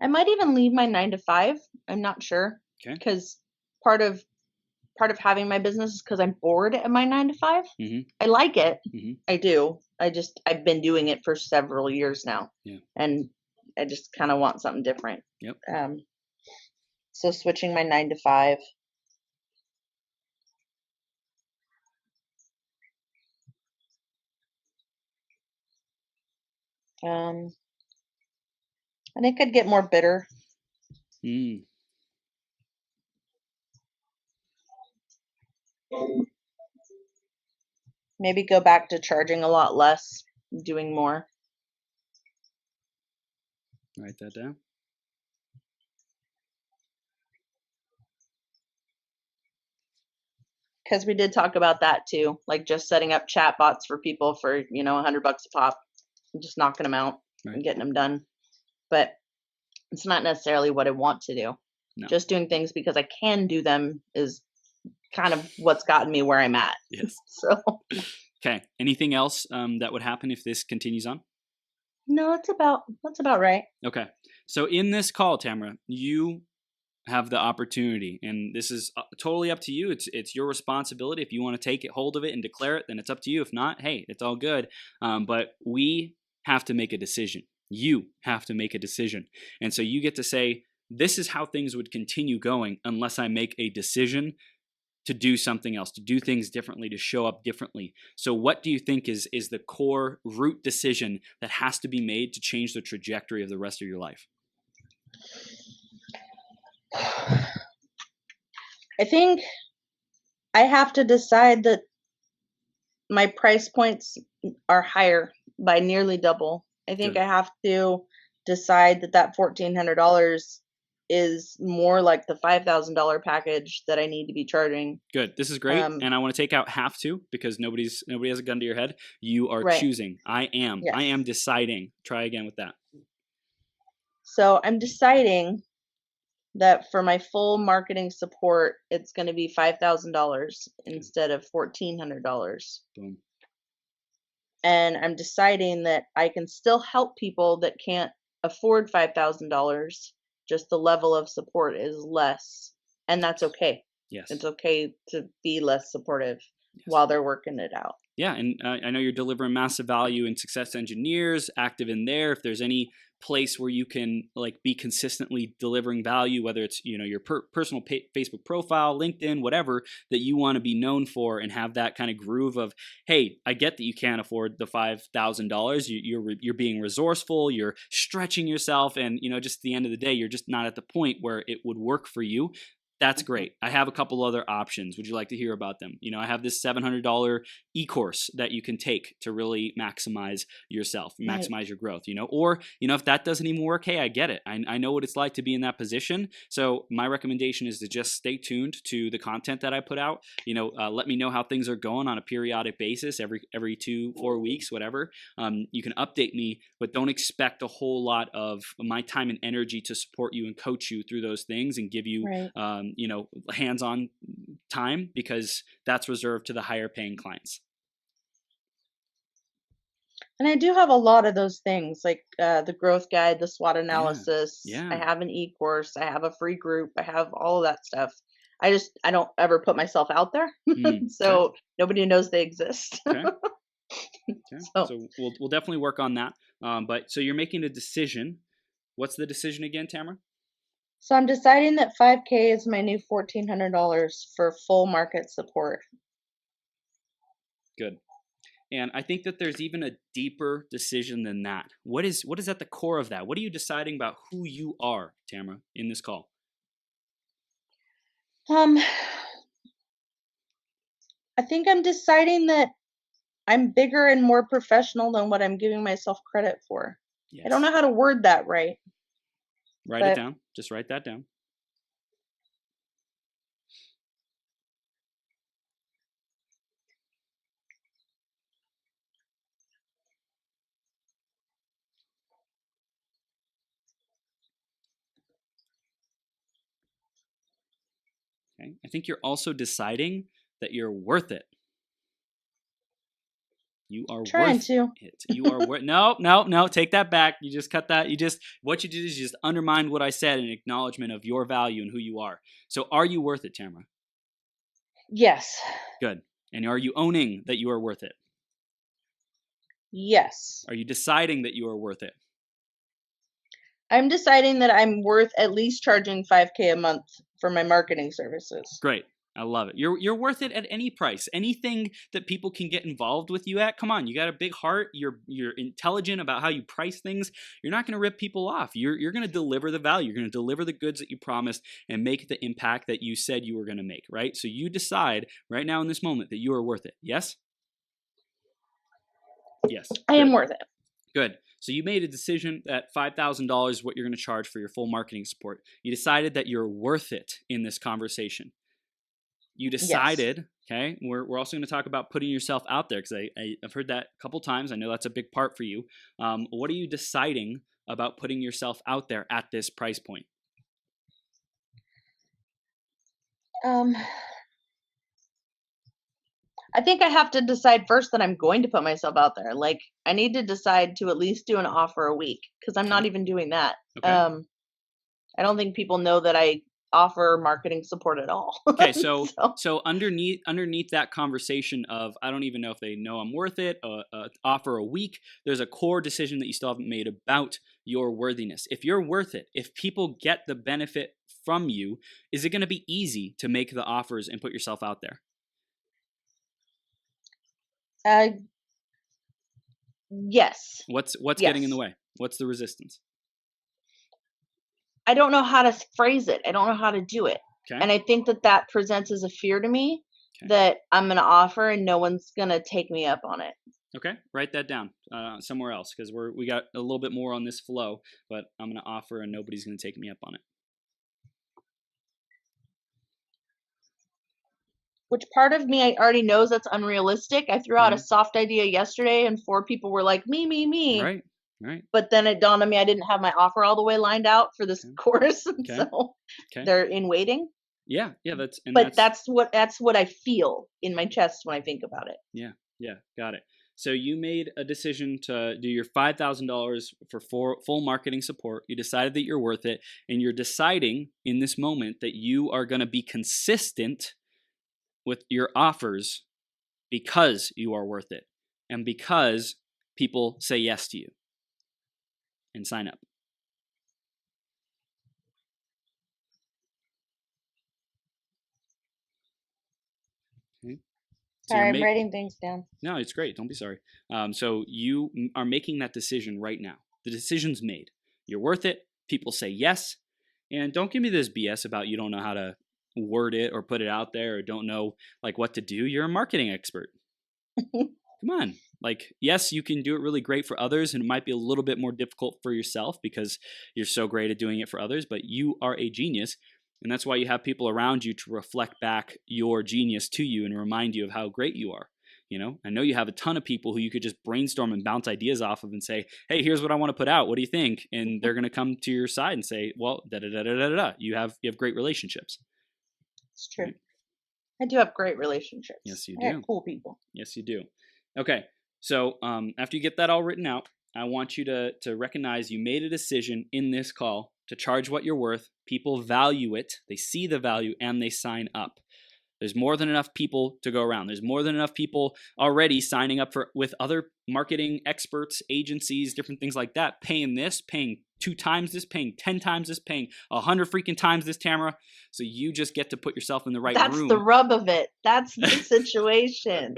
I might even leave my 9 to 5. I'm not sure. Okay. Because part of having my business is because I'm bored at my 9 to 5. Mm-hmm. I like it. Mm-hmm. I do. I've been doing it for several years now. Yeah. And I just kind of want something different. Yep. So switching my 9 to 5. I think I'd get more bitter. Maybe go back to charging a lot less, doing more. Write that down. Because we did talk about that too, like just setting up chat bots for people for $100 a pop, and just knocking them out and getting them done. But it's not necessarily what I want to do. No. Just doing things because I can do them is kind of what's gotten me where I'm at. Yes. So. Okay. Anything else that would happen if this continues on? No, that's about right. Okay. So in this call, Tamara, you have the opportunity, and this is totally up to you. It's your responsibility. If you want to take hold of it and declare it, then it's up to you. If not, hey, it's all good. But we have to make a decision. You have to make a decision. And so you get to say, this is how things would continue going unless I make a decision to do something else, to do things differently, to show up differently. So what do you think is the core root decision that has to be made to change the trajectory of the rest of your life? I think I have to decide that my price points are higher by nearly double. I think I have to decide that $1,400 is more like the $5,000 package that I need to be charging. Good. This is great. And I want to take out have to, because nobody has a gun to your head. You are choosing. I am. Yes. I am deciding. Try again with that. So I'm deciding that for my full marketing support, it's going to be $5,000 instead of $1,400. Boom. And I'm deciding that I can still help people that can't afford $5,000. Just the level of support is less, and that's okay. Yes. It's okay to be less supportive while they're working it out. Yeah, and I know you're delivering massive value in Success Engineers, active in there. If there's any place where you can be consistently delivering value, whether it's your personal Facebook profile, LinkedIn, whatever that you want to be known for, and have that kind of groove of, hey, I get that you can't afford the $5,000. You're being resourceful, you're stretching yourself, and just at the end of the day, you're just not at the point where it would work for you. That's great. I have a couple other options. Would you like to hear about them? I have this $700 e-course that you can take to really maximize yourself, maximize your growth, or, if that doesn't even work, hey, I get it. I know what it's like to be in that position. So my recommendation is to just stay tuned to the content that I put out. Let me know how things are going on a periodic basis, every 2-4 weeks, whatever. You can update me, but don't expect a whole lot of my time and energy to support you and coach you through those things and give you, hands-on time, because that's reserved to the higher paying clients. And I do have a lot of those things, like the growth guide, the SWOT Yeah. analysis. I Yeah. have an e-course. I have a free group. I have all of that stuff. I don't ever put myself out there, Okay. so nobody knows they exist. Okay. Okay. So, So we'll definitely work on that. But so you're making a decision. What's the decision again, Tamara? so I'm deciding that 5K is my new $1,400 for full market support. Good. And I think that there's even a deeper decision than that. What is at the core of that? What are you deciding about who you are, Tamara, in this call? Um, I think I'm deciding that I'm bigger and more professional than what I'm giving myself credit for. I don't know Yes. how to word that right, Write it but down. Just write that down. Okay. I think you're also deciding that you're worth it. You are trying worth to. it. You are worth. No, no, no. Take that back. You just cut that. What you did is you just undermined what I said in acknowledgement of your value and who you are. So, are you worth it, Tamara? Yes. Good. And are you owning that you are worth it? Yes. Are you deciding that you are worth it? I'm deciding that I'm worth at least charging 5K a month for my marketing services. Great. I love it. You're worth it at any price. Anything that people can get involved with you at. Come on, you got a big heart. You're intelligent about how you price things. You're not going to rip people off. You're going to deliver the value. You're going to deliver the goods that you promised and make the impact that you said you were going to make, right? So you decide right now in this moment that you are worth it. Yes? Yes. I Good. am worth it. Good. So you made a decision that $5,000 is what you're going to charge for your full marketing support. You decided that you're worth it in this conversation. You Yes. decided, okay, we're also going to talk about putting yourself out there because I've heard that a couple times. I know that's a big part for you. What are you deciding about putting yourself out there at this price point? Um, I think I have to decide first that I'm going to put myself out there. Like, I need to decide to at least do an offer a week because I'm Okay. not even doing that. Okay. I don't think people know that I offer marketing support at all. Okay, so So, so underneath that conversation of I don't even know if they know I'm worth it, offer a week. There's a core decision that you still haven't made about your worthiness. If you're worth it, if people get the benefit from you, is it going to be easy to make the offers and put yourself out there? uh, yes. What's getting in the Yes. way? What's the resistance? I don't know how to phrase it. I don't know how to do it. Okay. And I think that that presents as a fear to me Okay. that I'm going to offer and no one's going to take me up on it. Okay. Write that down somewhere else because we got a little bit more on this flow, but I'm going to offer and nobody's going to take me up on it. Which part of me I already knows that's unrealistic. I threw out a Mm-hmm. soft idea yesterday and four people were like, me. Right. Right. But then it dawned on me I didn't have my offer all the way lined out for this Okay. course. Okay. So Okay. they're in waiting. Yeah. Yeah. That's But that's what I feel in my chest when I think about it. yeah. Yeah. Got it. So you made a decision to do your $5,000 for full marketing support. You decided that you're worth it, and you're deciding in this moment that you are going to be consistent with your offers because you are worth it and because people say yes to you and sign up. Okay? So Sorry, I'm writing things down. no, it's great. Don't be sorry. So you are making that decision right now. The decision's made. You're worth it. People say yes. And don't give me this BS about you don't know how to word it or put it out there or don't know like what to do. You're a marketing expert. Come on. Like, yes, you can do it really great for others, and it might be a little bit more difficult for yourself because you're so great at doing it for others, but you are a genius. And that's why you have people around you to reflect back your genius to you and remind you of how great you are. You know, I know you have a ton of people who you could just brainstorm and bounce ideas off of and say, hey, here's what I want to put out. What do you think? And they're going to come to your side and say, well, da da da da da da. You have great relationships. It's true. Right? I do have great relationships. Yes, you I got do. cool people. Yes, you do. Okay. So after you get that all written out, I want you to recognize you made a decision in this call to charge what you're worth. People value it. They see the value and they sign up. There's more than enough people to go around. There's more than enough people already signing up with other marketing experts, agencies, different things like that, paying this, paying 2 times this, paying 10 times this, paying 100 freaking times this, Tamara. So you just get to put yourself in the right That's room. the rub of it. That's the situation.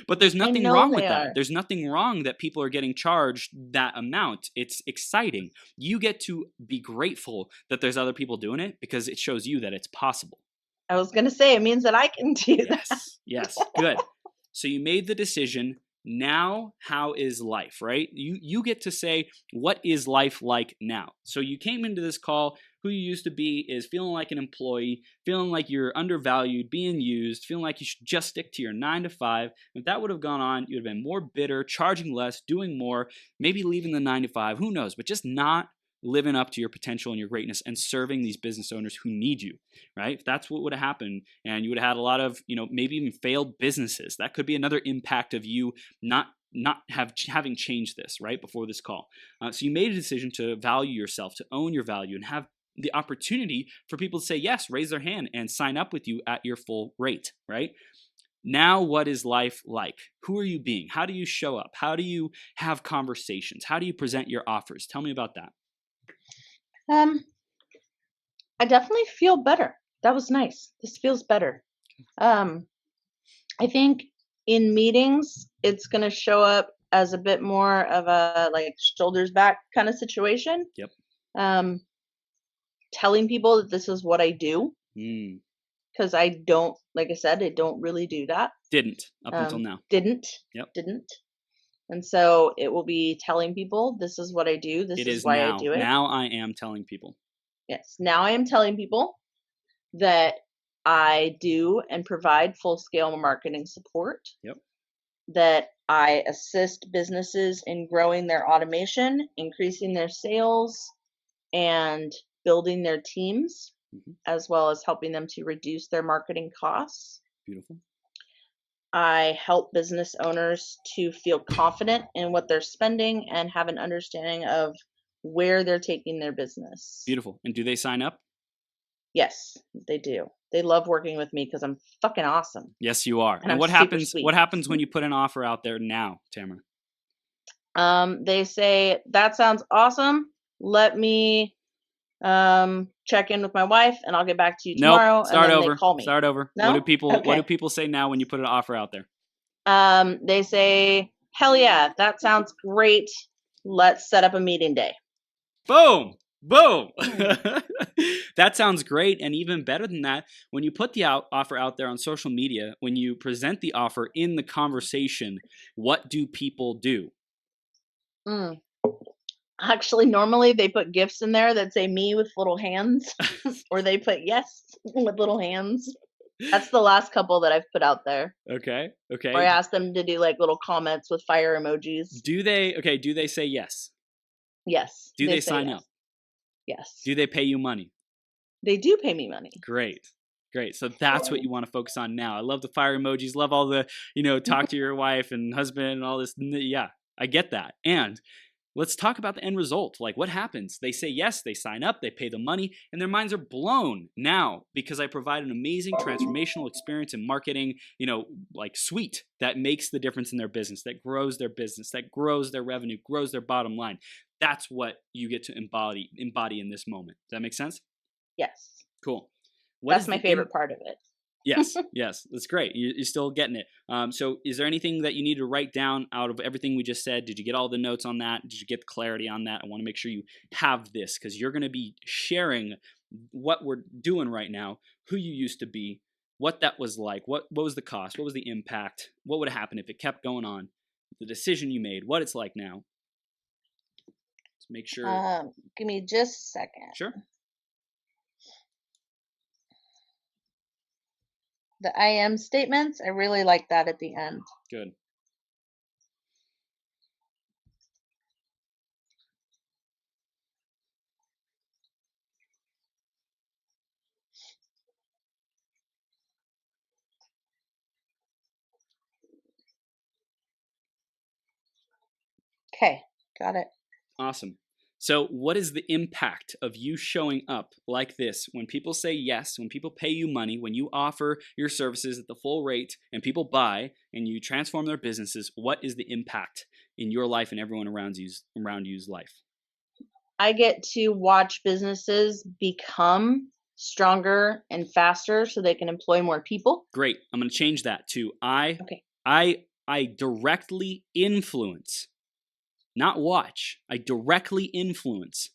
But there's nothing know wrong they with that. are. There's nothing wrong that people are getting charged that amount. It's exciting. You get to be grateful that there's other people doing it because it shows you that it's possible. I was going to say, it means that I can do that. Yes, good. So you made the decision. Now, how is life, right? You get to say, what is life like now? So you came into this call, who you used to be is feeling like an employee, feeling like you're undervalued, being used, feeling like you should just stick to your 9 to 5. If that would have gone on, you would have been more bitter, charging less, doing more, maybe leaving the 9 to 5, who knows, but just not living up to your potential and your greatness and serving these business owners who need you, right? If that's what would have happened, and you would have had a lot of, maybe even failed businesses, that could be another impact of you not having changed this right before this call. So you made a decision to value yourself, to own your value, and have the opportunity for people to say yes, raise their hand, and sign up with you at your full rate, right? Now, what is life like? Who are you being? How do you show up? How do you have conversations? How do you present your offers? Tell me about that. I definitely feel better. That was nice. This feels better. I think in meetings, it's going to show up as a bit more of a like shoulders back kind of situation. Yep. Telling people that this is what I do. Because I don't, like I said, I don't really do that. Didn't up until now. Didn't. And so it will be telling people this is what I do. This is why now. I do it. Now I am telling people. Yes. Now I am telling people that I do and provide full scale marketing support. Yep. That I assist businesses in growing their automation, increasing their sales, and building their teams, as well as helping them to reduce their marketing costs. Beautiful. I help business owners to feel confident in what they're spending and have an understanding of where they're taking their business. Beautiful. And do they sign up? Yes, they do. They love working with me because I'm fucking awesome. Yes, you are. And what happens? What happens when you put an offer out there now, Tamara? They say that sounds awesome. Let me check in with my wife, and I'll get back to you tomorrow. Start and then over. They call me. Start over. No? What do people say now when you put an offer out there? They say, hell yeah, that sounds great. Let's set up a meeting day. Boom. Boom. That sounds great. And even better than that, when you put the offer out there on social media, when you present the offer in the conversation, what do people do? Actually, normally they put gifts in there that say me with little hands, or they put yes with little hands. That's the last couple that I've put out there. Okay. Or I asked them to do like little comments with fire emojis. Do they say yes? Yes. Do they sign up? Yes. Do they pay you money? They do pay me money. Great. So that's what you want to focus on now. I love the fire emojis, love all the, talk to your wife and husband and all this. Yeah, I get that. And let's talk about the end result. Like, what happens? They say yes, they sign up, they pay the money, and their minds are blown now because I provide an amazing transformational experience in marketing, suite that makes the difference in their business, that grows their revenue, grows their bottom line. That's what you get to embody in this moment. Does that make sense? Yes. Cool. That's my favorite part of it. Yes, that's great. You're still getting it. So is there anything that you need to write down out of everything we just said? Did you get all the notes on that? Did you get the clarity on that? I want to make sure you have this because you're going to be sharing what we're doing right now, who you used to be, what that was like, what was the cost, what was the impact, what would have happened if it kept going on, the decision you made, what it's like now. Let's make sure. Give me just a second. Sure. The I am statements, I really like that at the end. Good. Okay, got it. Awesome. So what is the impact of you showing up like this when people say yes, when people pay you money, when you offer your services at the full rate and people buy and you transform their businesses? What is the impact in your life and everyone around you's life? I get to watch businesses become stronger and faster so they can employ more people. Great. I'm going to change that to Okay. I directly influence, not watch. I directly influence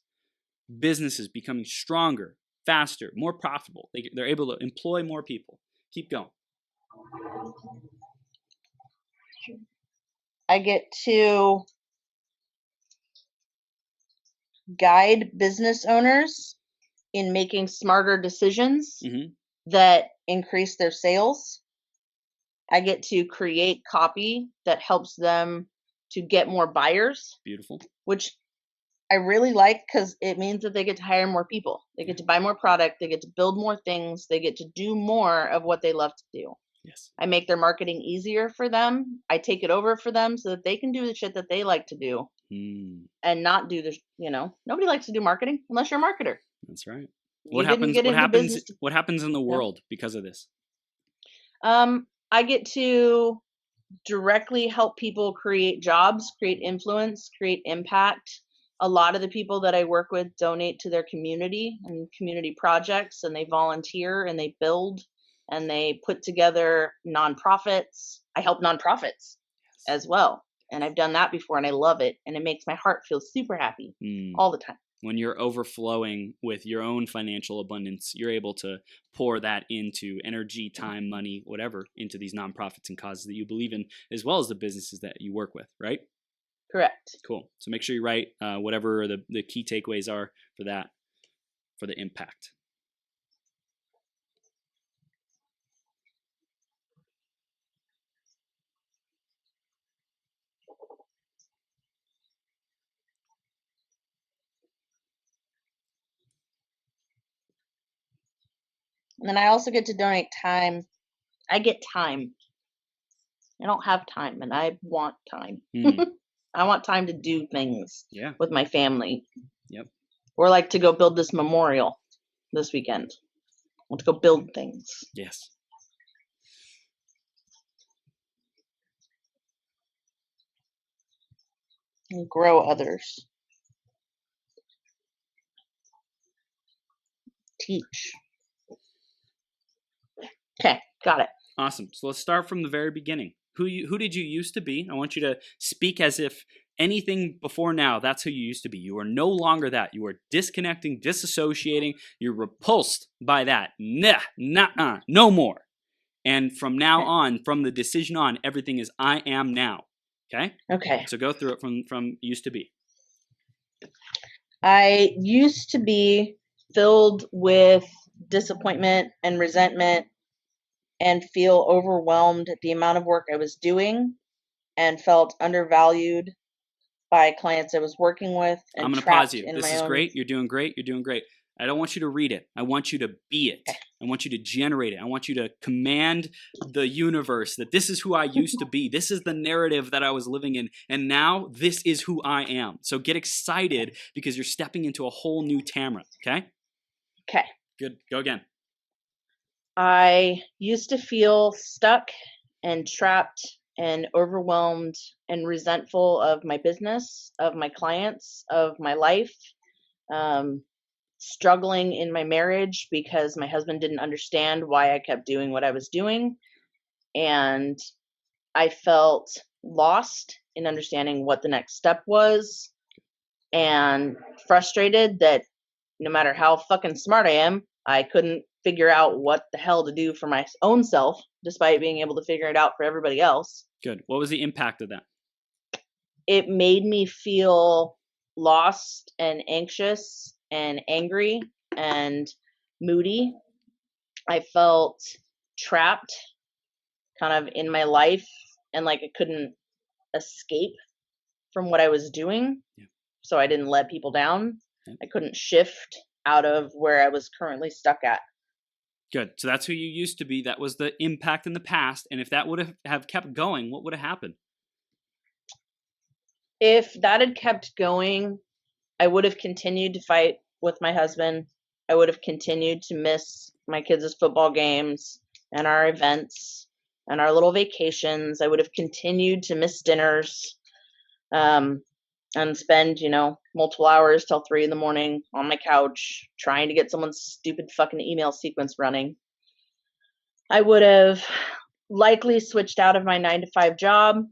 businesses becoming stronger, faster, more profitable. They're able to employ more people. Keep going. I get to guide business owners in making smarter decisions Mm-hmm. that increase their sales. I get to create copy that helps them to get more buyers, Beautiful. which I really like because it means that they get to hire more people. They get to buy more product. They get to build more things. They get to do more of what they love to do. Yes. I make their marketing easier for them. I take it over for them so that they can do the shit that they like to do and not do the, nobody likes to do marketing unless you're a marketer. That's right. You didn't get into business. What happens in the world because of this? I get to directly help people create jobs, create influence, create impact. A lot of the people that I work with donate to their community and community projects, and they volunteer and they build and they put together nonprofits. I help nonprofits as well. And I've done that before and I love it. And it makes my heart feel super happy all the time. When you're overflowing with your own financial abundance, you're able to pour that into energy, time, money, whatever, into these nonprofits and causes that you believe in, as well as the businesses that you work with, right? Correct. Cool. So make sure you write whatever the key takeaways are for that, for the impact. And then I also get to donate time. I get time. I don't have time and I want time. I want time to do things with my family. Yep. Or like to go build this memorial this weekend. I want to go build things. Yes. And grow others. Teach. Okay, got it. Awesome. So let's start from the very beginning. Who did you used to be? I want you to speak as if anything before now, that's who you used to be. You are no longer that. You are disconnecting, disassociating. You're repulsed by that. No more. And from now on, from the decision on, everything is I am now. Okay? Okay. So go through it from used to be. I used to be filled with disappointment and resentment and feel overwhelmed at the amount of work I was doing and felt undervalued by clients I was working with. And I'm going to pause you. This is great. You're doing great. You're doing great. I don't want you to read it. I want you to be it. I want you to generate it. I want you to command the universe that this is who I used to be. This is the narrative that I was living in. And now this is who I am. So get excited because you're stepping into a whole new Tamara. Okay? Okay. Good. Go again. I used to feel stuck and trapped and overwhelmed and resentful of my business, of my clients, of my life. Struggling in my marriage because my husband didn't understand why I kept doing what I was doing. And I felt lost in understanding what the next step was and frustrated that no matter how fucking smart I am, I couldn't figure out what the hell to do for my own self, despite being able to figure it out for everybody else. Good. What was the impact of that? It made me feel lost and anxious and angry and moody. I felt trapped kind of in my life and like I couldn't escape from what I was doing. Yeah. So I didn't let people down. Yeah. I couldn't shift out of where I was currently stuck at. Good. So that's who you used to be. That was the impact in the past. And if that would have kept going, what would have happened? If that had kept going, I would have continued to fight with my husband. I would have continued to miss my kids' football games and our events and our little vacations. I would have continued to miss dinners, and spend, multiple hours till 3 a.m. on my couch trying to get someone's stupid fucking email sequence running. I would have likely switched out of my 9 to 5 job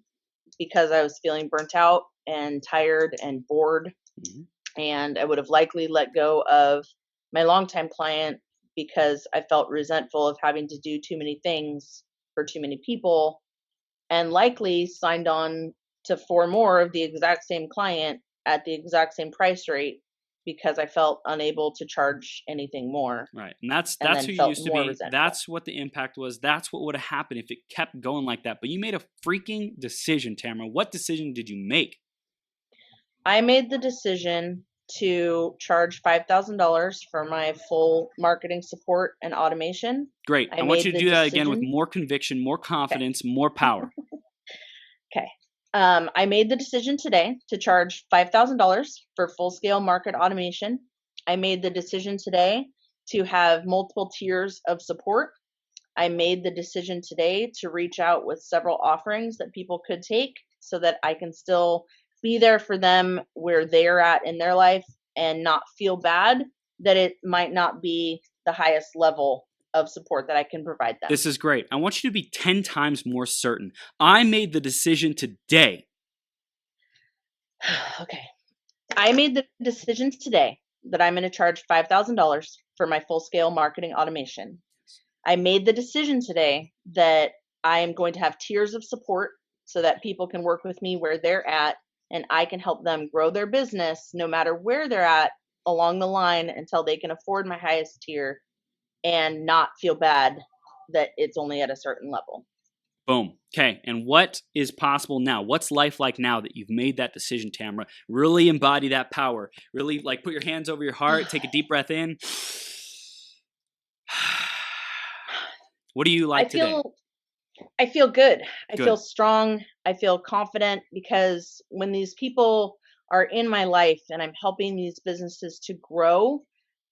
because I was feeling burnt out and tired and bored. Mm-hmm. And I would have likely let go of my longtime client because I felt resentful of having to do too many things for too many people, and likely signed on to 4 more of the exact same client at the exact same price rate because I felt unable to charge anything more. Right. And that's who you used to be. Resentful. That's what the impact was. That's what would have happened if it kept going like that. But you made a freaking decision, Tamara. What decision did you make? I made the decision to charge $5,000 for my full marketing support and automation. Great. I want you to do that again with more conviction, more confidence, more power. Okay. I made the decision today to charge $5,000 for full-scale market automation. I made the decision today to have multiple tiers of support. I made the decision today to reach out with several offerings that people could take so that I can still be there for them where they're at in their life and not feel bad that it might not be the highest level of support that I can provide them. This is great. I want you to be 10 times more certain. I made the decision today. Okay. I made the decision today that I'm going to charge $5,000 for my full-scale marketing automation. I made the decision today that I am going to have tiers of support so that people can work with me where they're at and I can help them grow their business no matter where they're at along the line until they can afford my highest tier and not feel bad that it's only at a certain level. Boom. Okay. And what is possible now? What's life like now that you've made that decision, Tamara? Really embody that power. Really put your hands over your heart, take a deep breath in. What do you like today? I feel good. I feel strong. I feel confident because when these people are in my life and I'm helping these businesses to grow,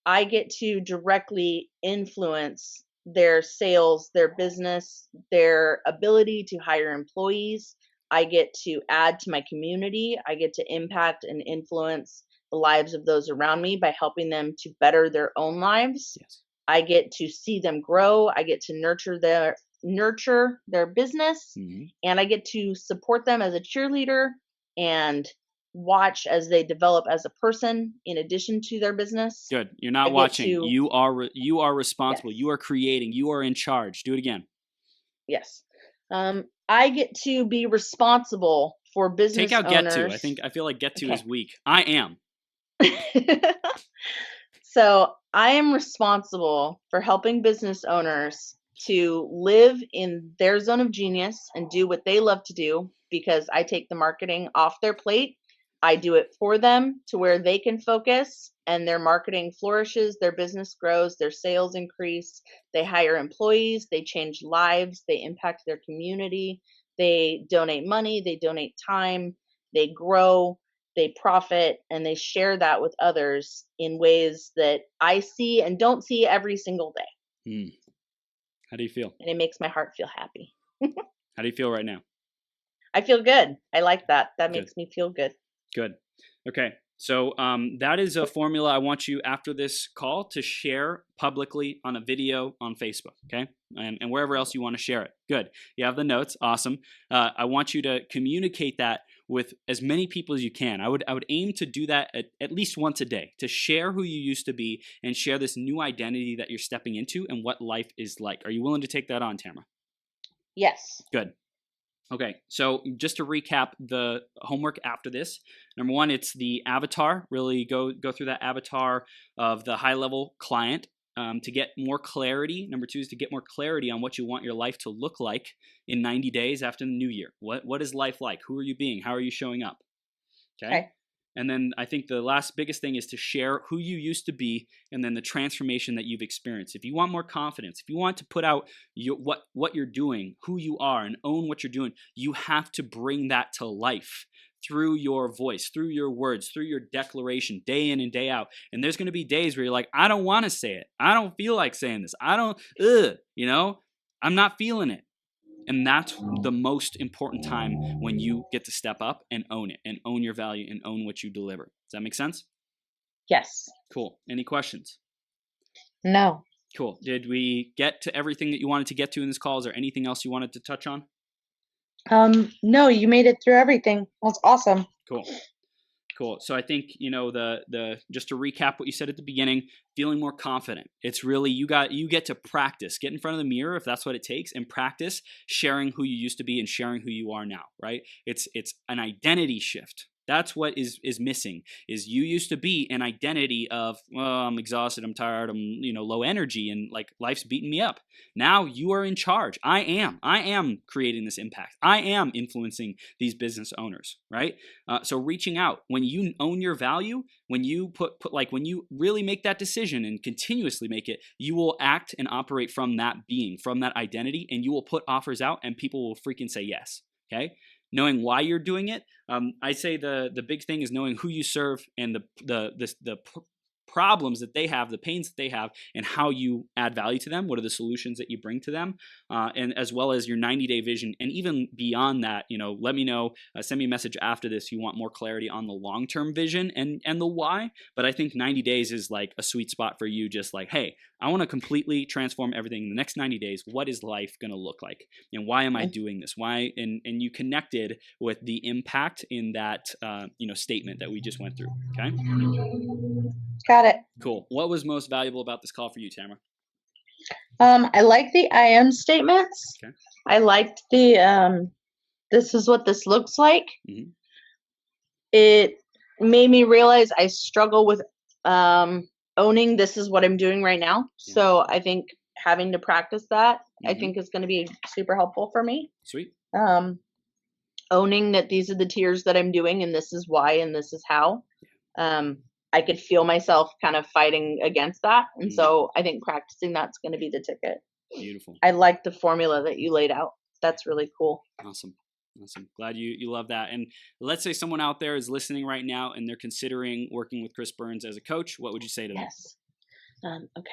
I get to directly influence their sales, their business, their ability to hire employees. I get to add to my community. I get to impact and influence the lives of those around me by helping them to better their own lives. Yes. I get to see them grow. I get to nurture their business, mm-hmm. and I get to support them as a cheerleader and watch as they develop as a person in addition to their business. Good. You're not watching. You are responsible. Yes. You are creating. You are in charge. Do it again. Yes. I get to be responsible for business owners. Take out get to. I feel like get to is weak. I am. So I am responsible for helping business owners to live in their zone of genius and do what they love to do because I take the marketing off their plate. I do it for them to where they can focus and their marketing flourishes, their business grows, their sales increase, they hire employees, they change lives, they impact their community, they donate money, they donate time, they grow, they profit, and they share that with others in ways that I see and don't see every single day. Mm. How do you feel? And it makes my heart feel happy. How do you feel right now? I feel good. I like that. That makes me feel good. Good. Okay. So that is a formula I want you after this call to share publicly on a video on Facebook, okay? And wherever else you want to share it. Good. You have the notes. Awesome. I want you to communicate that with as many people as you can. I would aim to do that at least once a day, to share who you used to be and share this new identity that you're stepping into and what life is like. Are you willing to take that on, Tamara? Yes. Good. Okay, so just to recap the homework after this, number one, it's the avatar. Really go through that avatar of the high-level client to get more clarity. Number two is to get more clarity on what you want your life to look like in 90 days after the new year. What is life like? Who are you being? How are you showing up? Okay. And then I think the last biggest thing is to share who you used to be and then the transformation that you've experienced. If you want more confidence, if you want to put out what you're doing, who you are, and own what you're doing, you have to bring that to life through your voice, through your words, through your declaration, day in and day out. And there's going to be days where you're like, I don't want to say it. I don't feel like saying this. I'm not feeling it. And that's the most important time when you get to step up and own it and own your value and own what you deliver. Does that make sense? Yes. Cool. Any questions? No. Cool. Did we get to everything that you wanted to get to in this call? Is there anything else you wanted to touch on? No, you made it through everything. That's awesome. Cool. So I think, the just to recap what you said at the beginning, feeling more confident. It's really, you get to practice, get in front of the mirror if that's what it takes, and practice sharing who you used to be and sharing who you are now, right? It's an identity shift. That's what is missing, is you used to be an identity of, well, I'm exhausted, I'm tired, I'm, low energy, and like life's beating me up. Now you are in charge. I am creating this impact. I am influencing these business owners, right? So reaching out, when you own your value, when you when you really make that decision and continuously make it, you will act and operate from that being, from that identity, and you will put offers out and people will freaking say yes. Okay. Knowing why you're doing it. I say the big thing is knowing who you serve and the problems that they have, the pains that they have, and how you add value to them. What are the solutions that you bring to them, and as well as your 90-day vision, and even beyond that. Let me know. Send me a message after this if you want more clarity on the long-term vision and the why. But I think 90 days is like a sweet spot for you. Just like, hey, I want to completely transform everything in the next 90 days. What is life going to look like? And why am I doing this? Why? And you connected with the impact in that, statement that we just went through. Okay. Got it. Cool. What was most valuable about this call for you, Tamara? I like the I am statements. Okay. I liked the, this is what this looks like. Mm-hmm. It made me realize I struggle with, owning this is what I'm doing right now. Yeah. So I think having to practice that, I think is going to be super helpful for me. Sweet. Owning that these are the tiers that I'm doing and this is why and this is how. I could feel myself kind of fighting against that. And so I think practicing that's going to be the ticket. Beautiful. I like the formula that you laid out. That's really cool. Awesome. Glad you love that. And let's say someone out there is listening right now and they're considering working with Chris Burns as a coach. What would you say to them? Yes. Okay.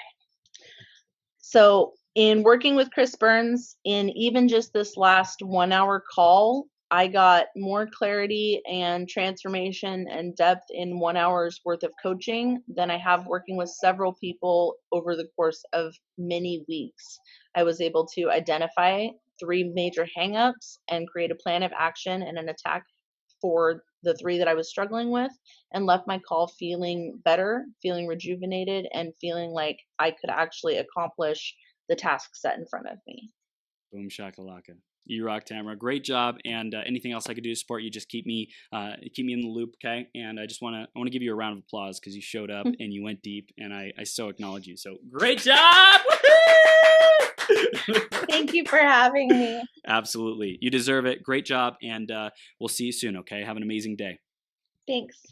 So in working with Chris Burns, in even just this last 1 hour call, I got more clarity and transformation and depth in 1 hour's worth of coaching than I have working with several people over the course of many weeks. I was able to identify 3 major hangups and create a plan of action and an attack for the 3 that I was struggling with, and left my call feeling better, feeling rejuvenated, and feeling like I could actually accomplish the task set in front of me. Boom shakalaka. You rock, Tamara. Great job. And anything else I could do to support you, just keep me in the loop, okay? And I want to give you a round of applause because you showed up and you went deep, and I so acknowledge you. So great job! Thank you for having me. Absolutely. You deserve it. Great job. And we'll see you soon, okay? Have an amazing day. Thanks.